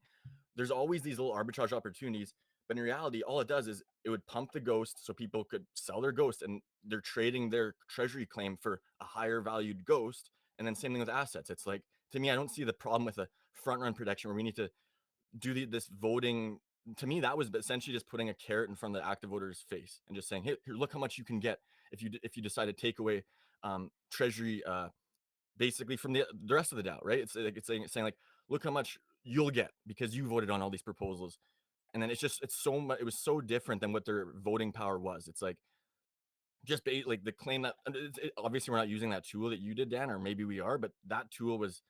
there's always these little arbitrage opportunities, but in reality, all it does is it would pump the ghost so people could sell their ghost and they're trading their treasury claim for a higher valued ghost. And then same thing with assets. It's like, to me, I don't see the problem with a front run protection where we need to do this voting. To me, that was essentially just putting a carrot in front of the active voter's face and just saying, hey, here, look how much you can get if you decide to take away treasury basically from the rest of the DAO, right? It's saying like, look how much you'll get because you voted on all these proposals. And then it's so much, it was so different than what their voting power was. It's like just like the claim that obviously we're not using that tool that you did, Dan, or maybe we are, but that tool was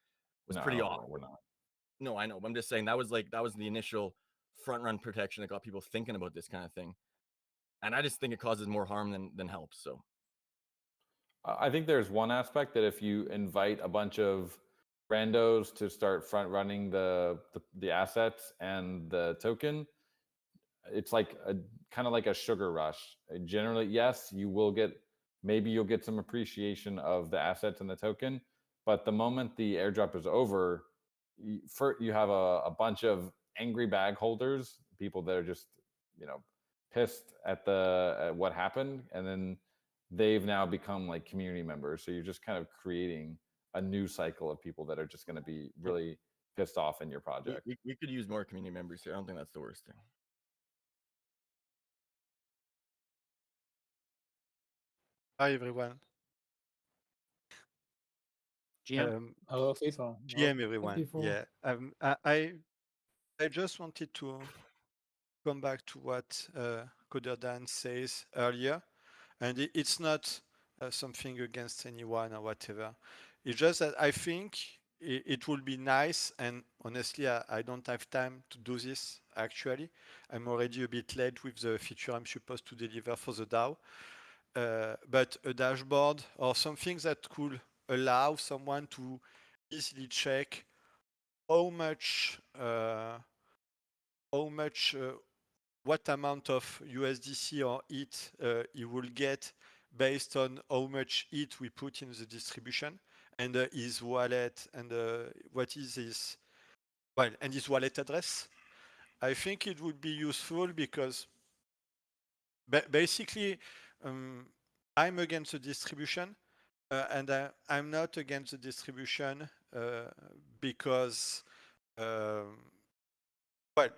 pretty off. We're not. No, I know. But I'm just saying that was the initial front run protection that got people thinking about this kind of thing. And I just think it causes more harm than helps. So I think there's one aspect that if you invite a bunch of randos to start front running the assets and the token, it's like a kind of like a sugar rush. Generally, yes, you'll get some appreciation of the assets and the token, but the moment the airdrop is over, you have a bunch of angry bag holders, people that are just pissed at what happened, and then they've now become like community members. So you're just kind of creating a new cycle of people that are just going to be really pissed off in your project. we could use more community members here. I don't think that's the worst thing. Hi everyone. GM? Hello, Faithful. GM everyone. Faithful. Yeah. I just wanted to come back to what Coder Dan says earlier, and it's not something against anyone or whatever. It's just that I think it would be nice, and honestly, I don't have time to do this actually. I'm already a bit late with the feature I'm supposed to deliver for the DAO. But a dashboard or something that could allow someone to easily check how much, what amount of USDC or ETH he will get based on how much ETH we put in the distribution, and his wallet, and what is his, well, and his wallet address. I think it would be useful because basically I'm against the distribution, and I'm not against the distribution because well,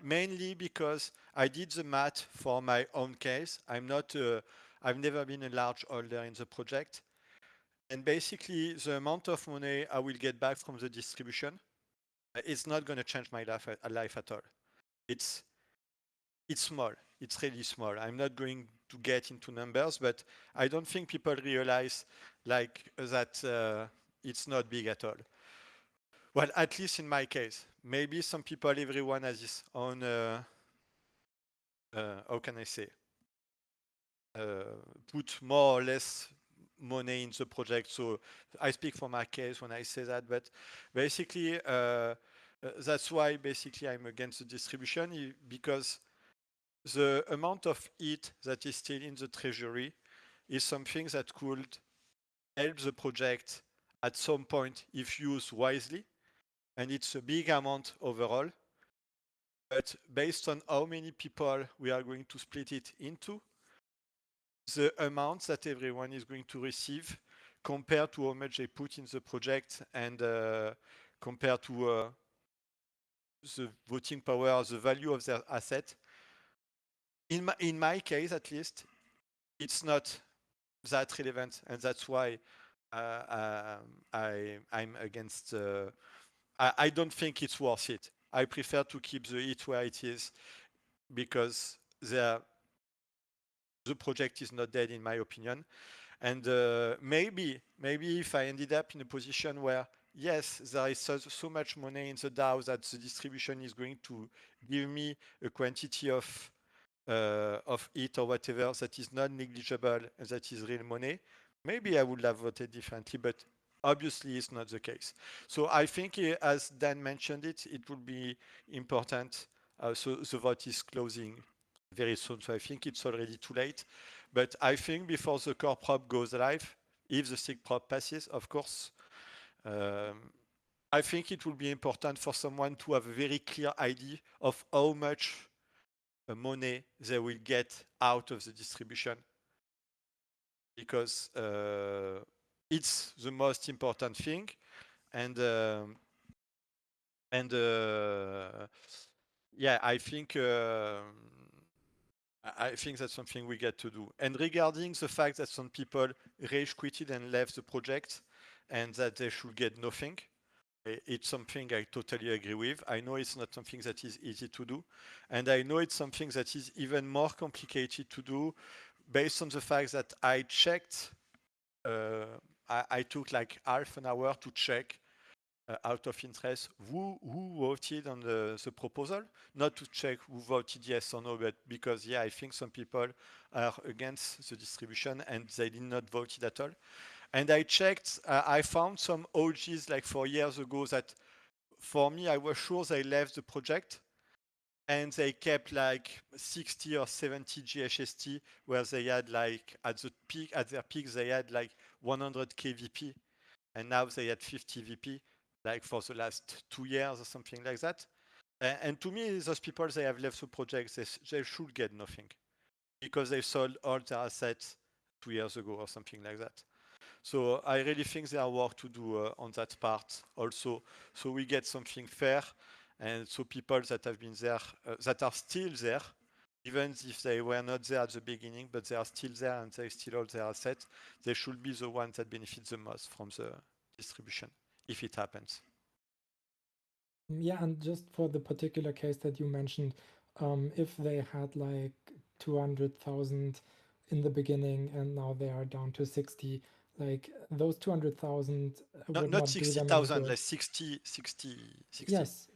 mainly because I did the math for my own case. I've never been a large holder in the project. And basically, the amount of money I will get back from the distribution, it's not going to change my life at all. It's small. It's really small. I'm not going to get into numbers, but I don't think people realize like that it's not big at all. Well, at least in my case. Maybe some people, everyone has his own, how can I say, put more or less money in the project. So I speak for my case when I say that, but basically, that's why basically I'm against the distribution, because the amount of ETH that is still in the treasury is something that could help the project at some point if used wisely. And it's a big amount overall. But based on how many people we are going to split it into, the amount that everyone is going to receive compared to how much they put in the project, and compared to the voting power, the value of their asset. In my case, at least, it's not that relevant, and that's why I'm against. I don't think it's worth it. I prefer to keep the ETH where it is because the project is not dead, in my opinion. And maybe if I ended up in a position where, yes, there is so much money in the DAO that the distribution is going to give me a quantity of it or whatever that is not negligible and that is real money, maybe I would have voted differently, but obviously it's not the case. So I think, as Dan mentioned it would be important. So the vote is closing very soon, so I think it's already too late. But I think before the core prop goes live, if the SIG prop passes, of course, I think it will be important for someone to have a very clear idea of how much money they will get out of the distribution, because it's the most important thing. And yeah, I think that's something we get to do. And regarding the fact that some people rage quitted and left the project and that they should get nothing, it's something I totally agree with. I know it's not something that is easy to do. And I know it's something that is even more complicated to do based on the fact that I checked, I took like half an hour to check out of interest who voted on the proposal, not to check who voted yes or no, but because, yeah, I think some people are against the distribution and they did not vote it at all. And I checked, I found some OGs like 4 years ago that, for me, I was sure they left the project and they kept like 60 or 70 GHST, where they had like at their peak, they had like 100k VP, and now they had 50 VP, like for the last 2 years or something like that. And to me, those people, they have left the project, they should get nothing because they sold all their assets 2 years ago or something like that. So I really think there are work to do on that part also, so we get something fair, and so people that have been there, that are still there, even if they were not there at the beginning, but they are still there and they still hold their assets, they should be the ones that benefit the most from the distribution, if it happens. Yeah, and just for the particular case that you mentioned, if they had like 200,000 in the beginning and now they are down to 60, like those 200,000 would Not not do them any 60,000, good. like 60. Yes.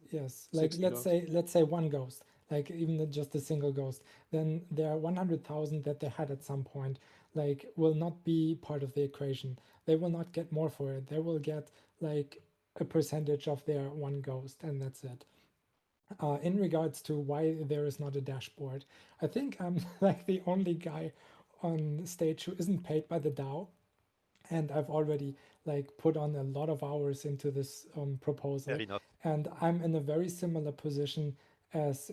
Like 60 let's say one ghost, like even just a single ghost, then there are 100,000 that they had at some point, like will not be part of the equation. They will not get more for it. They will get like a percentage of their one ghost, and that's it. In regards to why there is not a dashboard, I think I'm like the only guy on stage who isn't paid by the DAO, and I've already like put on a lot of hours into this proposal. Fair enough. And I'm in a very similar position as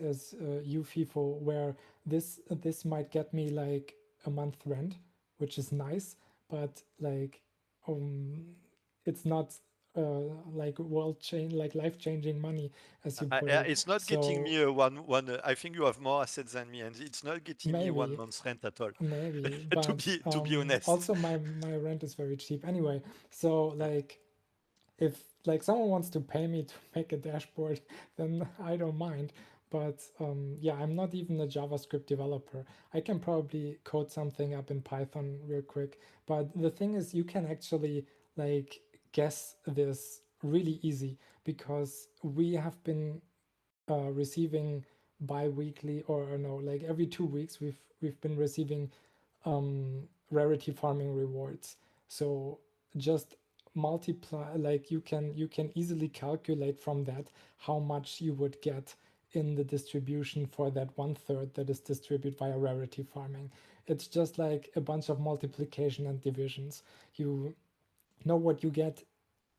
you, FIFO, where this might get me like a month rent, which is nice, but like it's not like life changing money, as you put it. It's not getting me one. I think you have more assets than me, and it's not getting me 1 Maybe. month's rent at all. Maybe, to but be honest. also my rent is very cheap anyway. So like, if like someone wants to pay me to make a dashboard, then I don't mind. But yeah, I'm not even a JavaScript developer. I can probably code something up in Python real quick. But the thing is, you can actually like guess this really easy, because we have been receiving bi-weekly, or no, like every 2 weeks we've been receiving rarity farming rewards. So just multiply, like you can easily calculate from that how much you would get in the distribution for that 1/3 that is distributed via rarity farming. It's just like a bunch of multiplication and divisions. You know what you get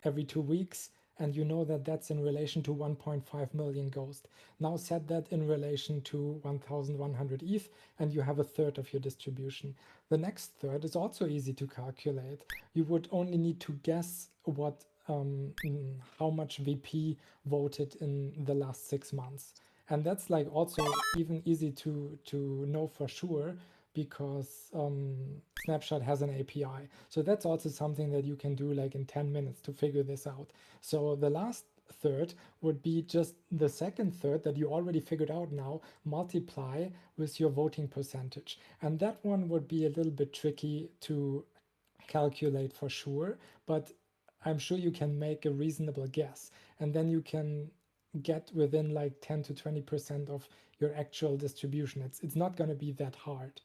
every 2 weeks, and you know that that's in relation to 1.5 million ghost. Now set that in relation to 1100 ETH, and you have a third of your distribution. The next third is also easy to calculate. You would only need to guess what how much VP voted in the last 6 months. And that's like also even easy to know for sure, because Snapshot has an API. So that's also something that you can do like in 10 minutes to figure this out. So the last third would be just the second third that you already figured out now, multiply with your voting percentage. And that one would be a little bit tricky to calculate for sure, but I'm sure you can make a reasonable guess. And then you can get within like 10 to 20% of your actual distribution. It's not going to be that hard.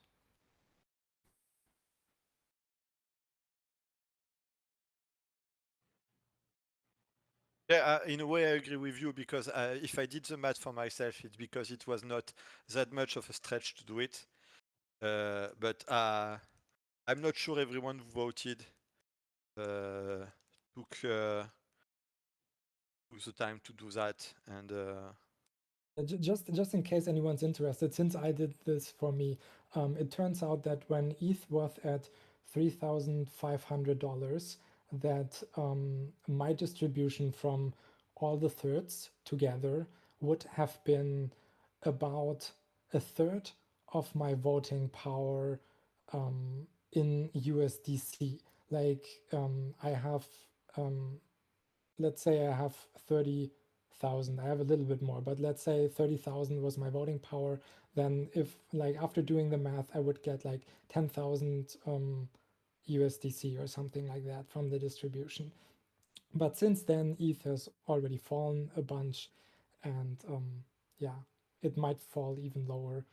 Yeah, in a way, I agree with you because if I did the math for myself, it's because it was not that much of a stretch to do it. But I'm not sure everyone who voted took the time to do that. And Just in case anyone's interested, since I did this for me, it turns out that when ETH was at $3,500, that my distribution from all the thirds together would have been about a third of my voting power in USDC. Like I have, let's say I have 30,000. I have a little bit more, but let's say 30,000 was my voting power. Then if like after doing the math, I would get like 10,000 USDC or something like that from the distribution. But since then, ETH has already fallen a bunch, and yeah, it might fall even lower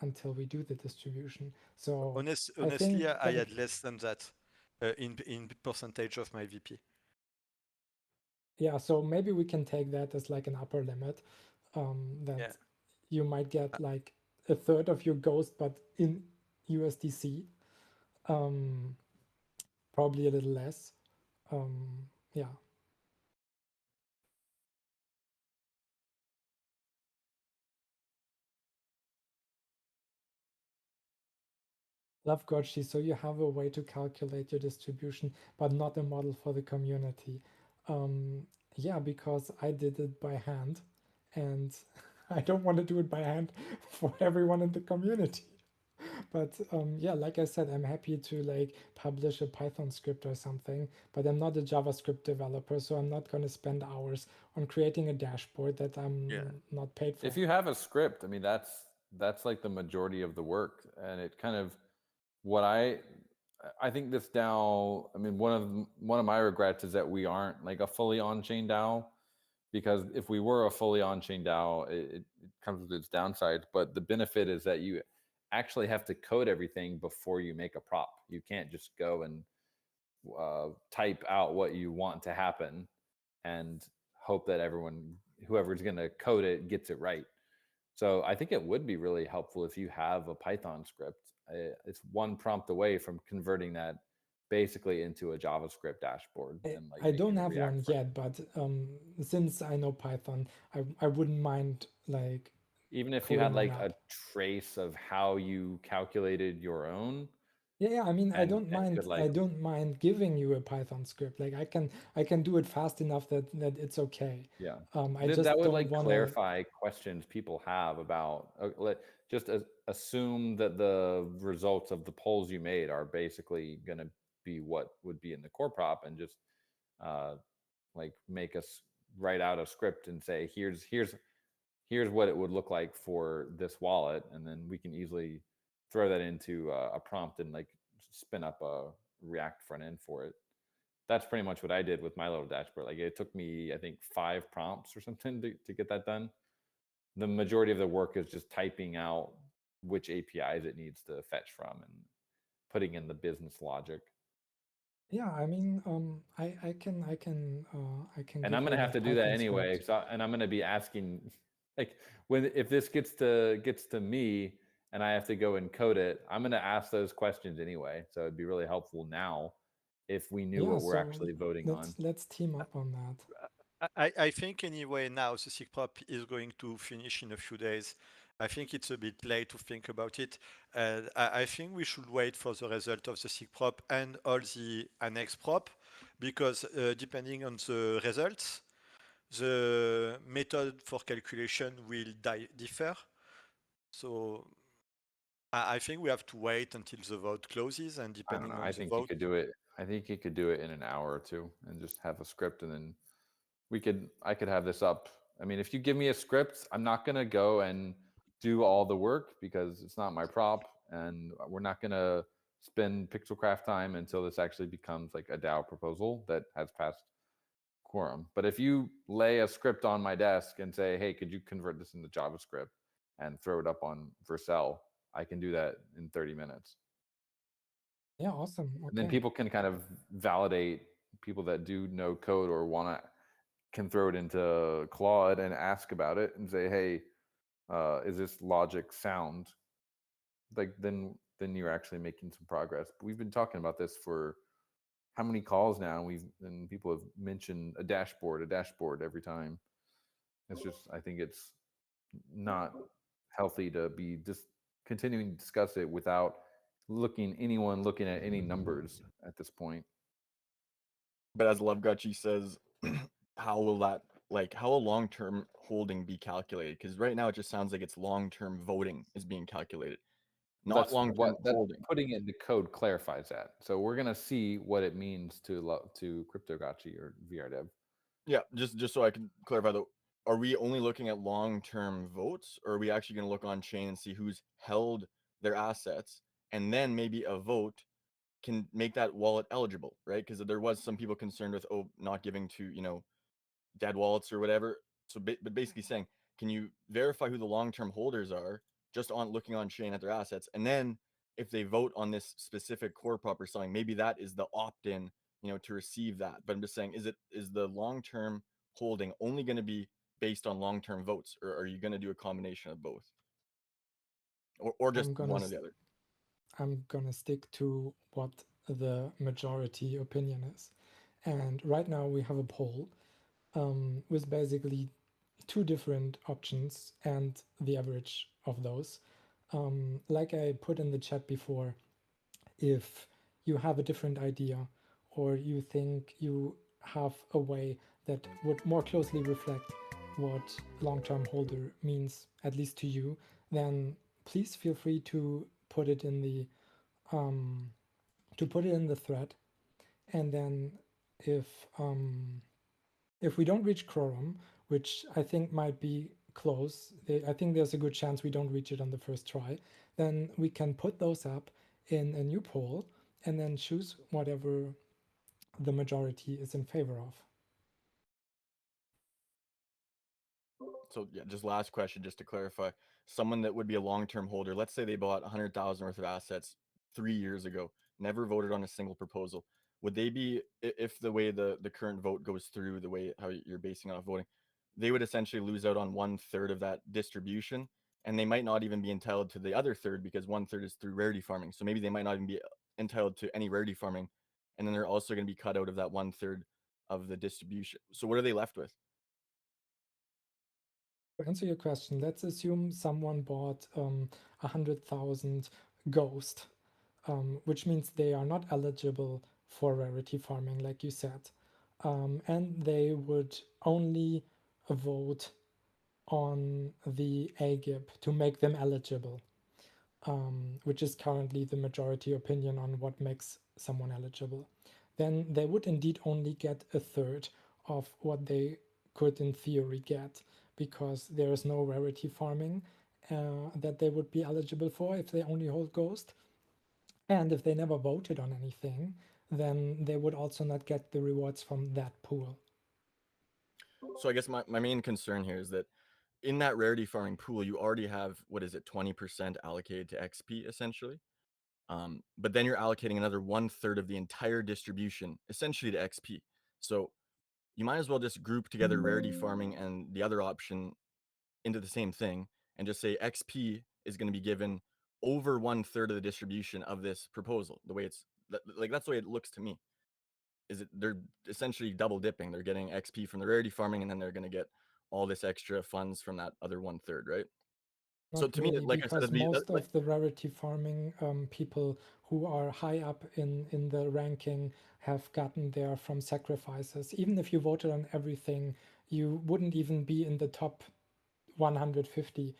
until we do the distribution. So honestly, I had less than that in percentage of my VP. Yeah, so maybe we can take that as like an upper limit, that you might get like a third of your ghost, but in USDC, probably a little less. Yeah. Aavegotchi, so you have a way to calculate your distribution, but not a model for the community. Yeah, because I did it by hand, and I don't want to do it by hand for everyone in the community. But yeah, like I said, I'm happy to like publish a Python script or something, but I'm not a JavaScript developer, so I'm not going to spend hours on creating a dashboard that I'm not paid for. If you have a script, I mean, that's like the majority of the work, and it kind of what I think this DAO. I mean, one of my regrets is that we aren't like a fully on-chain DAO, because if we were a fully on-chain DAO, it comes with its downsides. But the benefit is that you actually have to code everything before you make a prop. You can't just go and type out what you want to happen and hope that whoever's going to code it gets it right. So I think it would be really helpful if you have a Python script. It's one prompt away from converting that basically into a JavaScript dashboard. And like I don't have one yet, but since I know Python, I wouldn't mind like even if you had like a trace of how you calculated your own. Yeah, I mean, I don't mind. I don't mind giving you a Python script. Like I can do it fast enough that it's okay. Yeah, I just that would don't like wanna... clarify questions people have about. Just assume that the results of the polls you made are basically going to be what would be in the core prop, and just like make us write out a script and say here's what it would look like for this wallet, and then we can easily throw that into a prompt and like spin up a React front end for it. That's pretty much what I did with my little dashboard. Like it took me, I think, 5 prompts or something to get that done. The majority of the work is just typing out which APIs it needs to fetch from and putting in the business logic. Yeah, I mean, I can. And I'm gonna have to do that anyway. And I'm gonna be asking, like, if this gets to me and I have to go and code it, I'm gonna ask those questions anyway. So it'd be really helpful now if we knew what we're actually voting on. Let's team up on that. I think anyway now the SIG prop is going to finish in a few days. I think it's a bit late to think about it. I think we should wait for the result of the SIG prop and all the annex prop, because depending on the results, the method for calculation will differ. So I think we have to wait until the vote closes, and depending on the vote, you could do it. I think you could do it in an hour or two and just have a script and then I could have this up. I mean, if you give me a script, I'm not gonna go and do all the work because it's not my prop, and we're not gonna spend pixelcraft time until this actually becomes like a DAO proposal that has passed quorum. But if you lay a script on my desk and say, hey, could you convert this into JavaScript and throw it up on Vercel, I can do that in 30 minutes. Yeah, awesome. And then Okay. people can kind of validate, people that do know code or want to can throw it into Claude and ask about it and say, hey, is this logic sound? Like then you're actually making some progress. But we've been talking about this for how many calls now? And people have mentioned a dashboard every time. It's just, I think it's not healthy to be just continuing to discuss it without anyone looking at any numbers at this point. But as Aavegotchi says, how will a long-term holding be calculated? Because right now it just sounds like it's long-term voting is being calculated, not That's long-term holding. putting it into code clarifies that. So we're gonna see what it means to Cryptogotchi or VRDev. Yeah, just so I can clarify though, are we only looking at long-term votes, or are we actually going to look on chain and see who's held their assets, and then maybe a vote can make that wallet eligible, right? Because there was some people concerned with not giving to dead wallets or whatever. So, but basically saying, can you verify who the long-term holders are just on looking on chain at their assets, and then if they vote on this specific core prop or something, maybe that is the opt-in, to receive that. But I'm just saying, is the long-term holding only going to be based on long-term votes, or are you going to do a combination of both, or just one or the other? I'm gonna stick to what the majority opinion is. And right now we have a poll with basically two different options and the average of those. Like I put in the chat before, if you have a different idea or you think you have a way that would more closely reflect what long-term holder means, at least to you, then please feel free to put it in the thread. And then if we don't reach quorum, which I think might be close, I think there's a good chance we don't reach it on the first try, then we can put those up in a new poll and then choose whatever the majority is in favor of. So yeah, just last question, just to clarify, someone that would be a long-term holder, let's say they bought 100,000 worth of assets 3 years ago, never voted on a single proposal, would they be, if the way the current vote goes through, the way how you're basing off voting, they would essentially lose out on 1/3 of that distribution, and they might not even be entitled to the other third because 1/3 is through rarity farming. So maybe they might not even be entitled to any rarity farming, and then they're also going to be cut out of that 1/3 of the distribution. So what are they left with? To answer your question, let's assume someone bought 100,000 Ghost, which means they are not eligible for rarity farming, like you said. And they would only vote on the AGIP to make them eligible, which is currently the majority opinion on what makes someone eligible. Then they would indeed only get a third of what they could in theory get, because there is no rarity farming that they would be eligible for if they only hold Ghost. And if they never voted on anything, then they would also not get the rewards from that pool. So I guess my main concern here is that in that rarity farming pool, you already have, what is it, 20% allocated to XP essentially. But then you're allocating another 1/3 of the entire distribution essentially to XP. So you might as well just group together rarity farming and the other option into the same thing and just say XP is going to be given over 1/3 of the distribution of this proposal. The way that's the way it looks to me. Is it they're essentially double dipping. They're getting XP from the rarity farming, and then they're going to get all this extra funds from that other 1/3, right? So Not to me, really, like I said, because most of the rarity farming people who are high up in the ranking have gotten there from sacrifices. Even if you voted on everything, you wouldn't even be in the top 150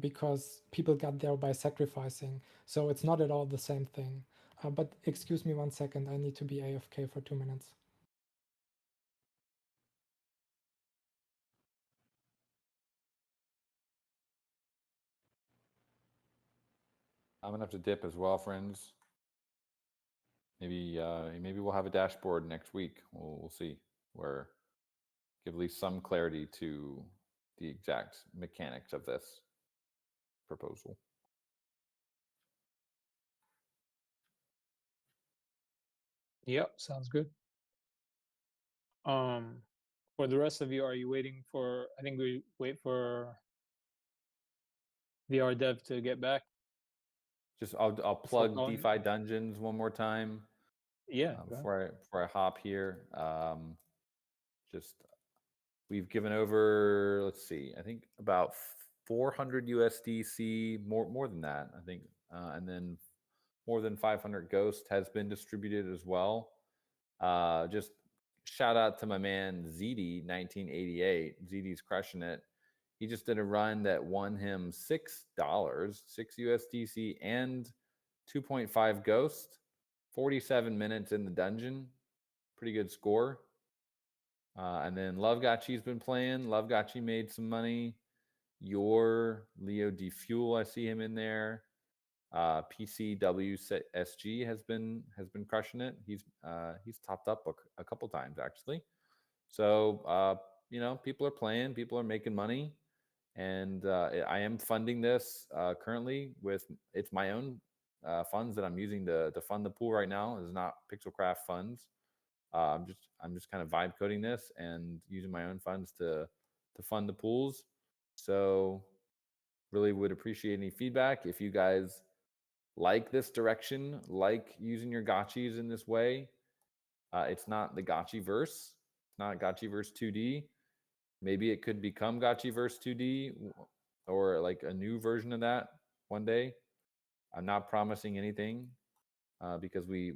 because people got there by sacrificing. So it's not at all the same thing. But excuse me 1 second, I need to be AFK for 2 minutes. I'm gonna have to dip as well, friends. Maybe we'll have a dashboard next week. We'll see, where give at least some clarity to the exact mechanics of this proposal. Yep, sounds good. For the rest of you, are you waiting for? I think we wait for VR dev to get back. Just I'll Before plug calling it? DeFi Dungeons one more time Yeah. go ahead. before I hop here. Just we've given over, let's see, I think about 400 USDC, more than that, I think, and then more than 500 Ghost has been distributed as well. Just shout out to my man ZD 1988. ZD's crushing it. He just did a run that won him $6, 6 USDC, and 2.5 Ghost. 47 minutes in the dungeon. Pretty good score. And then Aavegotchi's been playing. Aavegotchi made some money. Your Leo D Fuel, I see him in there. PCWSG has been crushing it. He's topped up a couple times actually. So people are playing, people are making money, and I am funding this currently with it's my own funds that I'm using to fund the pool right now. It's not Pixelcraft funds. I'm just kind of vibe coding this and using my own funds to fund the pools. So really would appreciate any feedback if you guys like this direction, like using your gotchis in this way. It's not the gotchiverse. It's not gotchiverse 2D. Maybe it could become gotchiverse 2D or like a new version of that one day. I'm not promising anything because we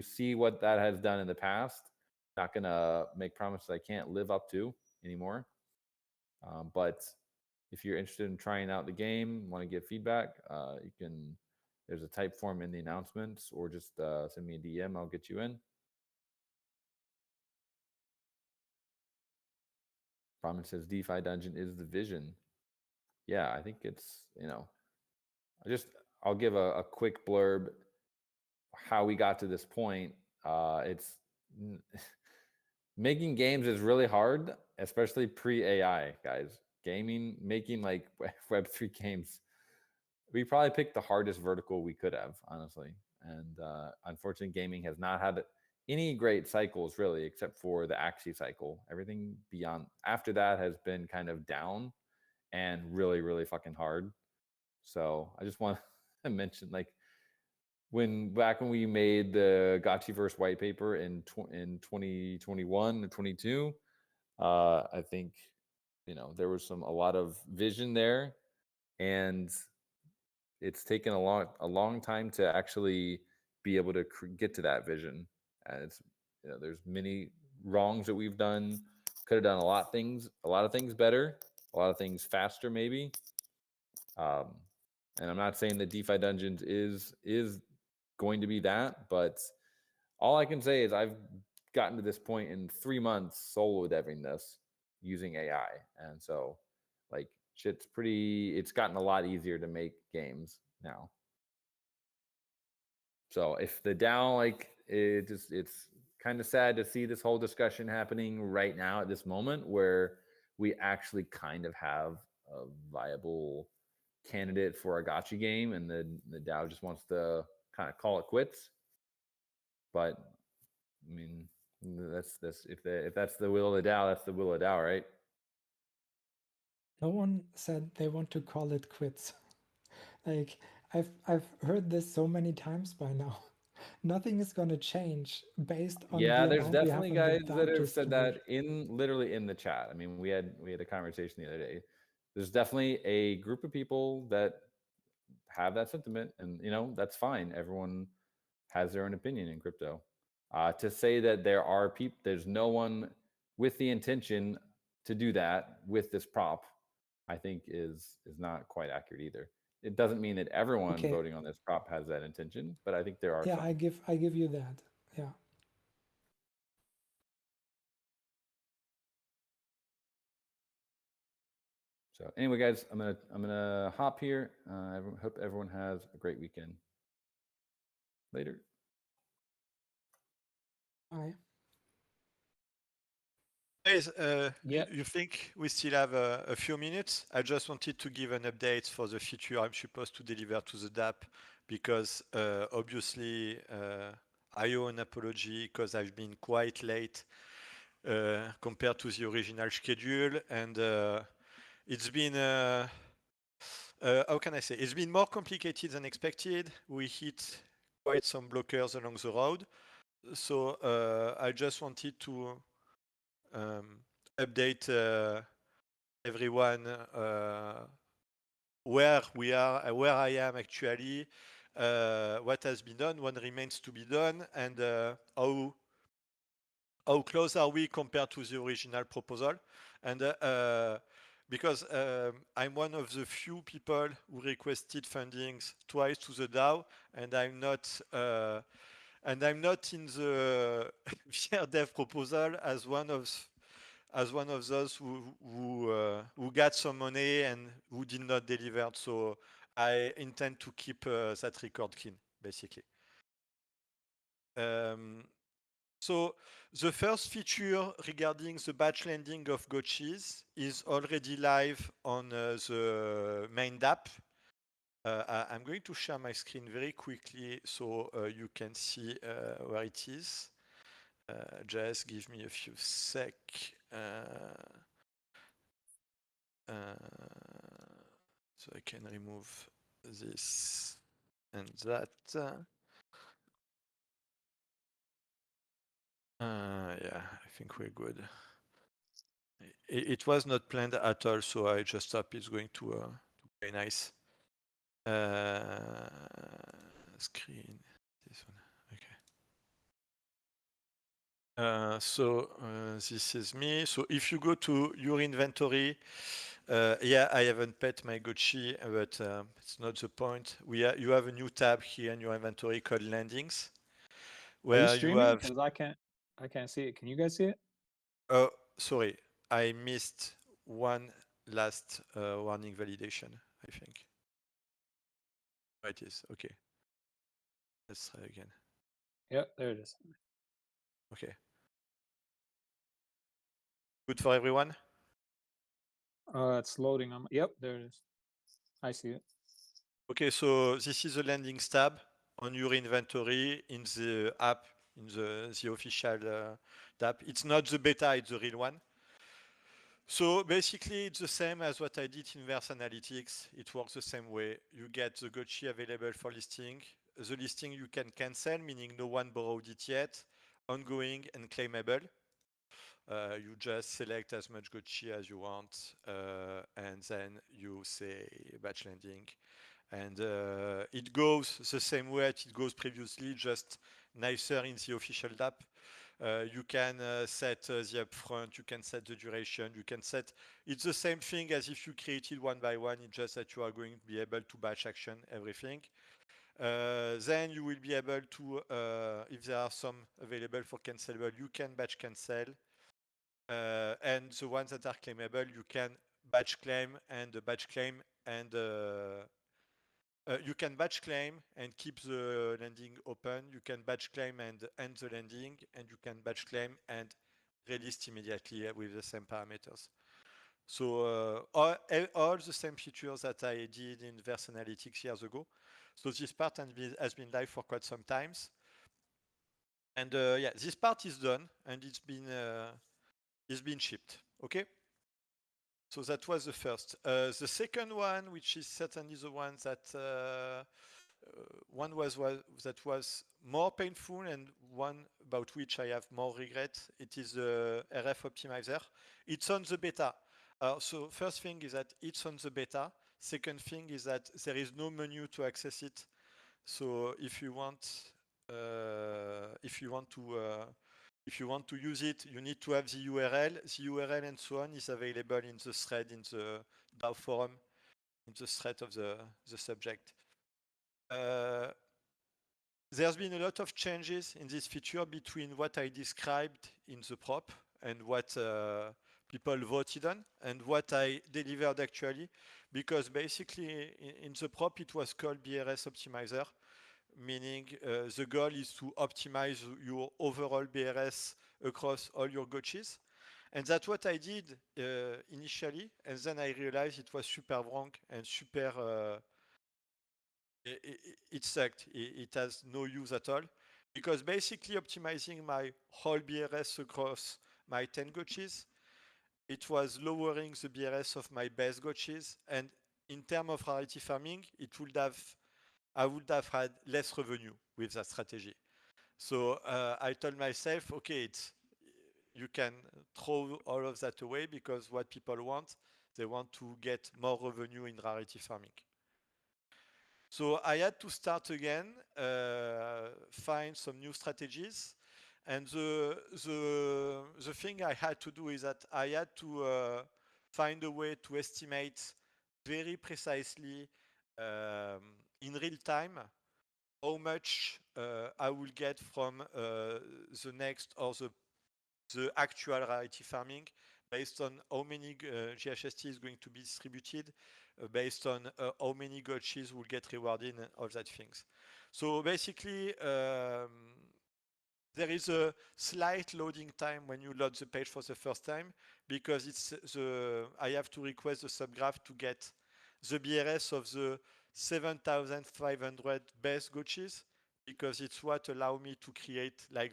see what that has done in the past. Not gonna make promises I can't live up to anymore. But if you're interested in trying out the game, want to give feedback, you can. There's a type form in the announcements, or just send me a DM. I'll get you in. Promise says DeFi Dungeon is the vision. Yeah, I think it's I'll give a quick blurb how we got to this point. It's making games is really hard, especially pre-AI, guys. Making like Web3 games, we probably picked the hardest vertical we could have, honestly. And unfortunately, gaming has not had any great cycles, really, except for the Axie cycle. Everything beyond after that has been kind of down and really, really fucking hard. So I just want to mention, like, back when we made the Gotchiverse white paper in 2021 or 22, I think there was a lot of vision there, and it's taken a long time to actually be able to get to that vision. And it's there's many wrongs that we've done. Could have done a lot of things better, a lot of things faster, maybe. And I'm not saying that DeFi Dungeons is going to be that, but all I can say is I've gotten to this point in 3 months solo deving this using AI, and so like it's gotten a lot easier to make games now. So if the DAO, it's kind of sad to see this whole discussion happening right now at this moment where we actually kind of have a viable candidate for a gotcha game, and the DAO just wants to kind of call it quits. But I mean, that's if that's the will of the DAO, that's the will of the DAO, right? No one said they want to call it quits. Like I've heard this so many times by now. Nothing is going to change based on Yeah, the there's amount we have definitely in guys the that DAO have said that distribution. literally in the chat. I mean, we had a conversation the other day. There's definitely a group of people that have that sentiment, and that's fine. Everyone has their own opinion in crypto. To say that there's no one with the intention to do that with this prop, I think is not quite accurate either. It doesn't mean that everyone Okay. voting on this prop has that intention, but I think there are Yeah, some. I give you that. Yeah. So anyway, guys, I'm gonna hop here. I hope everyone has a great weekend. Later. Bye. Guys, Yeah. you think we still have a few minutes? I just wanted to give an update for the feature I'm supposed to deliver to the DApp because obviously I owe an apology because I've been quite late compared to the original schedule, and it's been how can I say? It's been more complicated than expected. We hit quite some blockers along the road, so I just wanted to update everyone where we are, where I am actually, what has been done, what remains to be done, and how close are we compared to the original proposal. And because I'm one of the few people who requested fundings twice to the DAO, and I'm not in the VR dev proposal as one of those who got some money and who did not deliver. So I intend to keep that record clean, basically. So the first feature regarding the batch lending of Gotchis is already live on the main DApp. I'm going to share my screen very quickly so you can see where it is. Just give me a few sec. So I can remove this and that. Yeah, I think we're good. It was not planned at all, so I just thought it's going to be nice. Screen, this one, okay. So this is me. So if you go to your inventory, yeah, I haven't pet my Gotchi, but it's not the point. You have a new tab here in your inventory called Landings, Are you where you streaming? have. Because I can't see it. Can you guys see it? Oh, sorry, I missed one last warning validation, I think. Oh, it is, okay. Let's try again. Yep, there it is. Okay. Good for everyone? It's loading on. Yep, there it is. I see it. Okay, so this is the landings tab on your inventory in the app, in the official tab. It's not the beta, it's the real one. So basically, it's the same as what I did in Verse Analytics. It works the same way. You get the Gotchi available for listing. The listing you can cancel, meaning no one borrowed it yet, ongoing and claimable. You just select as much Gotchi as you want, and then you say batch lending. And it goes the same way it goes previously, just nicer in the official app. You can set the upfront, you can set the duration, you can set, it's the same thing as if you created one by one, it's just that you are going to be able to batch action everything. Then you will be able to, if there are some available for cancelable, you can batch cancel. And the ones that are claimable, you can batch claim and you can batch claim and keep the landing open. You can batch claim and end the landing, and you can batch claim and release immediately with the same parameters. So all the same features that I did in Verse Analytics years ago. So this part has been live for quite some times. And yeah, this part is done and it's been shipped. Okay. So that was the first. The second one, which is certainly the one that that was more painful and one about which I have more regret. It is the RF optimizer. It's on the beta. So first thing is that it's on the beta. Second thing is that there is no menu to access it. So if you want to use it, you need to have the URL. The URL and so on is available in the thread in the DAO forum, in the thread of the subject. There's been a lot of changes in this feature between what I described in the prop and what people voted on and what I delivered actually, because basically in the prop it was called BRS optimizer, meaning the goal is to optimize your overall BRS across all your gotchis. And that's what I did initially, and then I realized it was super wrong and super it sucked. It has no use at all, because basically optimizing my whole BRS across my 10 gotchis, it was lowering the BRS of my best gotchis, and in terms of rarity farming, I would have had less revenue with that strategy. So I told myself, okay, you can throw all of that away, because what people want, they want to get more revenue in rarity farming. So I had to start again, find some new strategies. And the thing I had to do is that I had to find a way to estimate very precisely in real time how much I will get from the next or the actual rarity farming, based on how many GHST is going to be distributed, based on how many gotchis will get rewarded, and all that things. So basically, there is a slight loading time when you load the page for the first time, because I have to request the subgraph to get the BRS of the 7,500 best gotchis, because it's what allow me to create like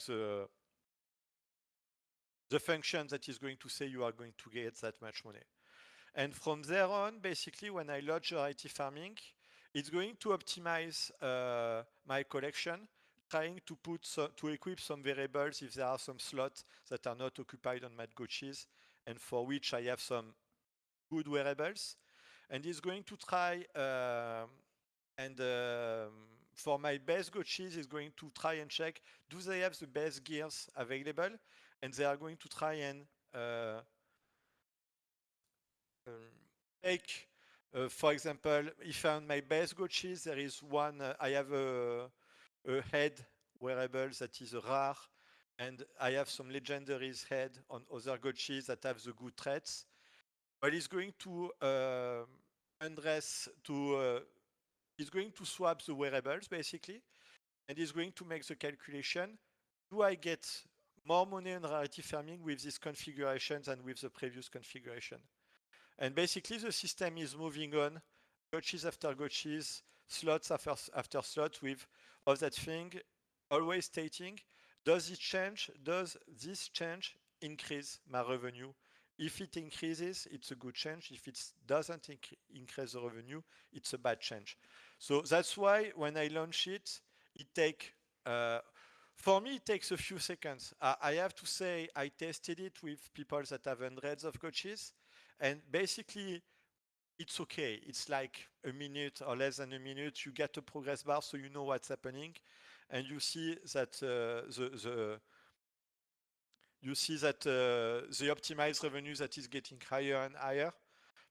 the function that is going to say you are going to get that much money. And from there on, basically, when I launch variety farming, it's going to optimize my collection, trying to equip some variables if there are some slots that are not occupied on my gotchis, and for which I have some good variables. And it's going to try for my best gotchis, is going to try and check, do they have the best gears available? And they are going to try and take, for example, if on my best gotchis, there is one, I have a head wearable that is rare, and I have some legendaries head on other gotchis that have the good traits. But it's going to it's going to swap the wearables basically, and it's going to make the calculation. Do I get more money on rarity farming with this configuration than with the previous configuration? And basically the system is moving on, gotchis after gotchis, slots after slots, with all that thing, always stating, does this change increase my revenue? If it increases, it's a good change. If it doesn't increase the revenue, it's a bad change. So that's why when I launch it, for me, it takes a few seconds. I have to say, I tested it with people that have hundreds of gotchis, and basically, it's okay. It's like a minute or less than a minute. You get a progress bar, so you know what's happening, and you see that the optimized revenue that is getting higher and higher,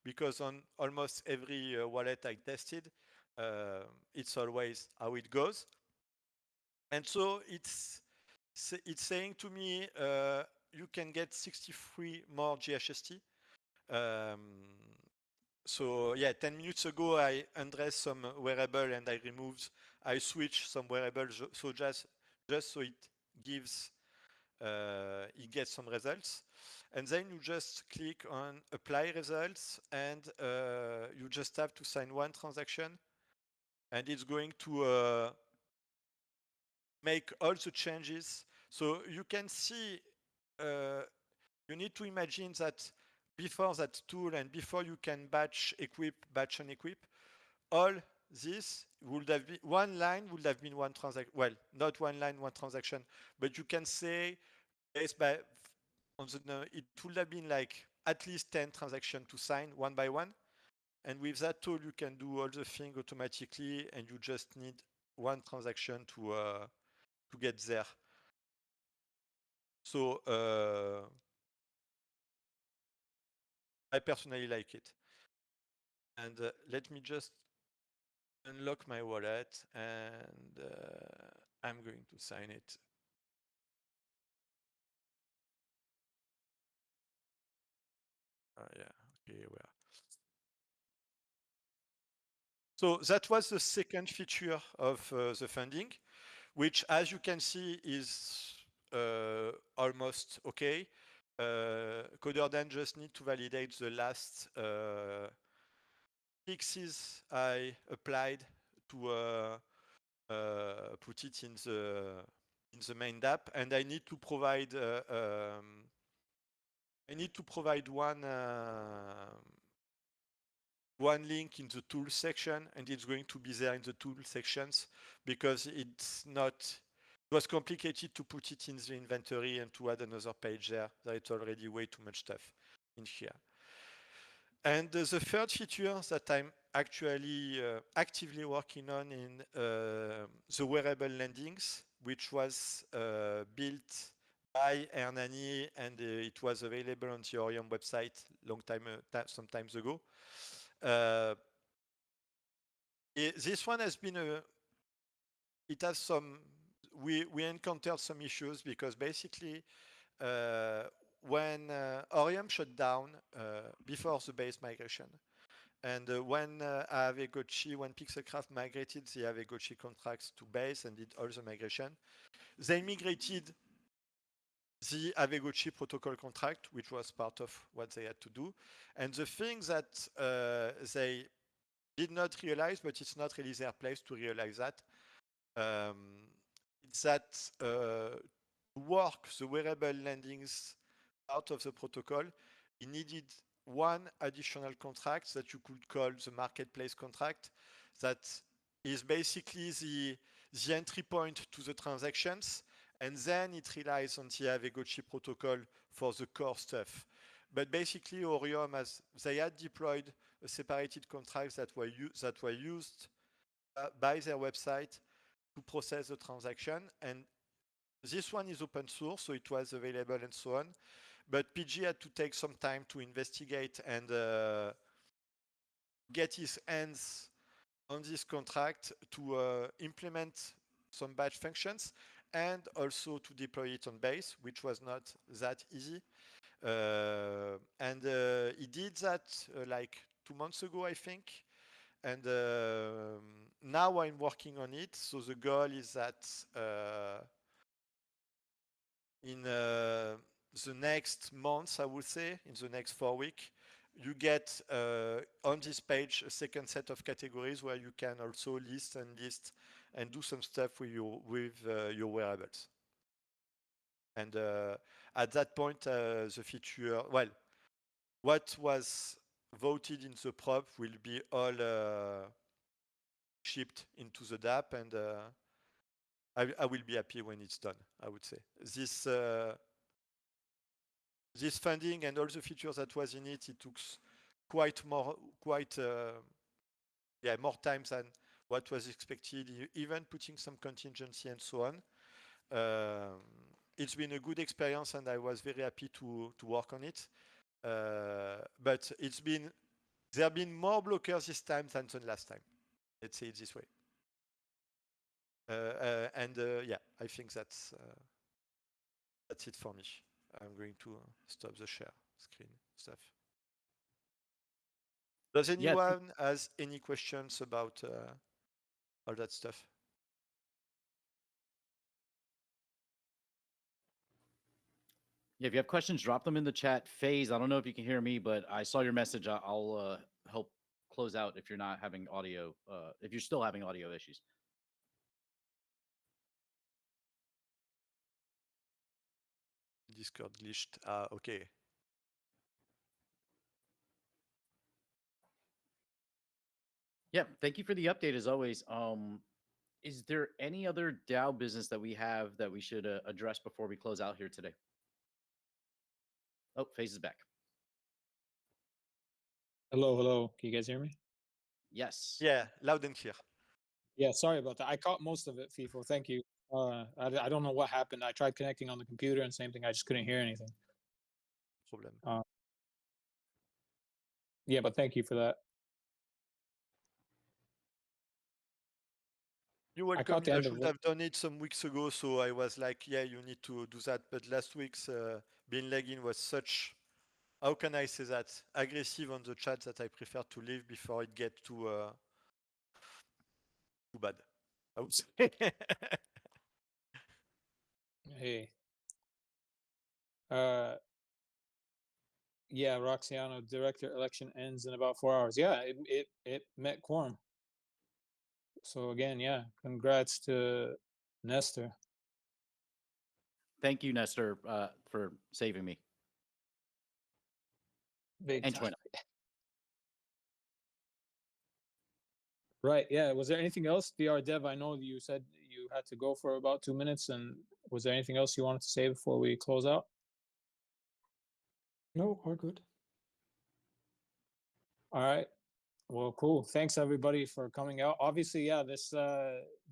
because on almost every wallet I tested, it's always how it goes. And so it's saying to me, you can get 63 more GHST. So yeah, 10 minutes ago, I undressed some wearable and I switched some wearables, so just so it gets some results. And then you just click on apply results, and you just have to sign one transaction, and it's going to make all the changes. So you can see, you need to imagine that before that tool and before you can batch and equip, all this would have been one line, would have been one transaction. Well, not one line, one transaction, but you can say it would have been like at least 10 transactions to sign one by one. And with that tool, you can do all the thing automatically, and you just need one transaction to get there. So I personally like it. And let me just unlock my wallet, and I'm going to sign it. Okay, where? So that was the second feature of the funding, which, as you can see, is almost okay. Coderdan just need to validate the last fixes I applied to put it in the main DApp, and I need to provide one link in the tool section, and it's going to be there in the tool sections because it was complicated to put it in the inventory and to add another page there. There's already way too much stuff in here. And the third feature that I'm actually actively working on in the wearable landings, which was built by Hernani, and it was available on the Orion website some times ago. This one has been it has some, we encountered some issues because basically when Orion shut down before the base migration, and when Aavegotchi, when Pixelcraft migrated the Aavegotchi contracts to base and did all the migration, they migrated the Aavegotchi protocol contract, which was part of what they had to do. And the thing that they did not realize, but it's not really their place to realize that, it's that to work the wearable landings out of the protocol, you needed one additional contract that you could call the marketplace contract, that is basically the entry point to the transactions, and then it relies on the Aavegotchi protocol for the core stuff. But basically, Orion, they had deployed a separated contract that were used by their website to process the transaction, and this one is open source, so it was available and so on. But PG had to take some time to investigate and get his hands on this contract to implement some batch functions and also to deploy it on base, which was not that easy. And he did that like 2 months ago, I think. And now I'm working on it. So the goal is that in the next months, I would say, in the next 4 weeks, you get on this page a second set of categories where you can also list and do some stuff with your wearables. And at that point, the feature, well, what was voted in the prop will be all shipped into the DApp, and I will be happy when it's done, I would say. This funding and all the features that was in it, it took more time than what was expected, even putting some contingency and so on. It's been a good experience, and I was very happy to work on it. But there have been more blockers this time than the last time. Let's say it this way. Yeah, I think that's it for me. I'm going to stop the share screen stuff. Does anyone has any questions about all that stuff? Yeah, if you have questions, drop them in the chat. FaZe, I don't know if you can hear me, but I saw your message. I'll help close out if you're not having audio, if you're still having audio issues. Discord glitched. Okay. Yeah, thank you for the update as always. Is there any other DAO business that we have that we should address before we close out here today? Oh, FaZe is back. Hello. Can you guys hear me? Yes. Yeah, loud and clear. Yeah, sorry about that. I caught most of it, FIFO. Thank you. I don't know what happened. I tried connecting on the computer and same thing. I just couldn't hear anything. Problem. Yeah, but thank you for that. You're welcome. caught the I end of should what- have done it some weeks ago, so I was like, yeah, you need to do that. But last week's been lagging was such how can I say that, aggressive on the chat that I prefer to leave before it gets too bad. I would say. Hey. Yeah, Roxiano, director election ends in about 4 hours. Yeah, it met quorum. So again, yeah, congrats to Nestor. Thank you, Nestor, for saving me Big and time. Twin. Right. Yeah. Was there anything else, VR Dev? I know you said you had to go for about 2 minutes, and was there anything else you wanted to say before we close out? No, all good. All right. Well, cool. Thanks everybody for coming out. Obviously, yeah, this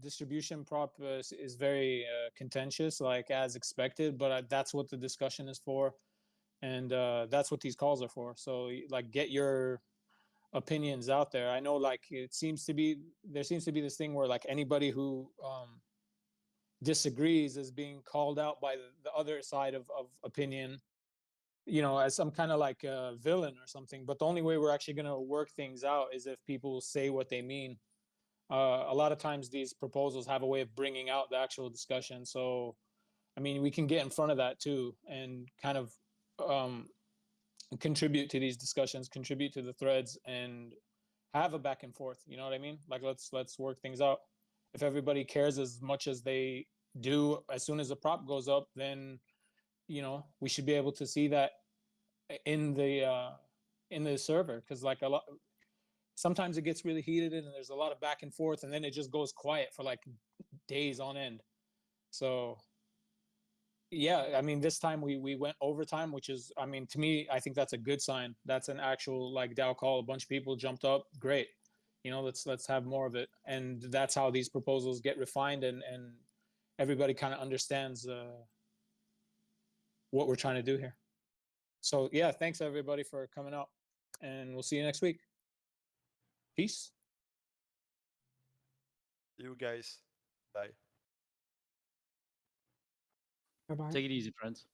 distribution prop is very contentious, like as expected, but that's what the discussion is for, and that's what these calls are for. So, like, get your opinions out there. I know, like, there seems to be this thing where, like, anybody who disagrees is being called out by the other side of opinion, you know, as some kind of like a villain or something. But the only way we're actually going to work things out is if people say what they mean. A lot of times these proposals have a way of bringing out the actual discussion. So, I mean, we can get in front of that too and kind of contribute to these discussions, contribute to the threads, and have a back and forth. You know what I mean? Like, let's work things out. If everybody cares as much as they do, as soon as the prop goes up, then, you know, we should be able to see that in the server, because like a lot, sometimes it gets really heated and there's a lot of back and forth, and then it just goes quiet for like days on end. So yeah, I mean, this time we went overtime, which is, I mean, to me, I think that's a good sign. That's an actual like DAO call. A bunch of people jumped up. Great. You know, let's have more of it. And that's how these proposals get refined, and everybody kind of understands what we're trying to do here. So yeah, thanks everybody for coming out, and we'll see you next week. Peace. You guys, bye. Bye bye. Take it easy, friends.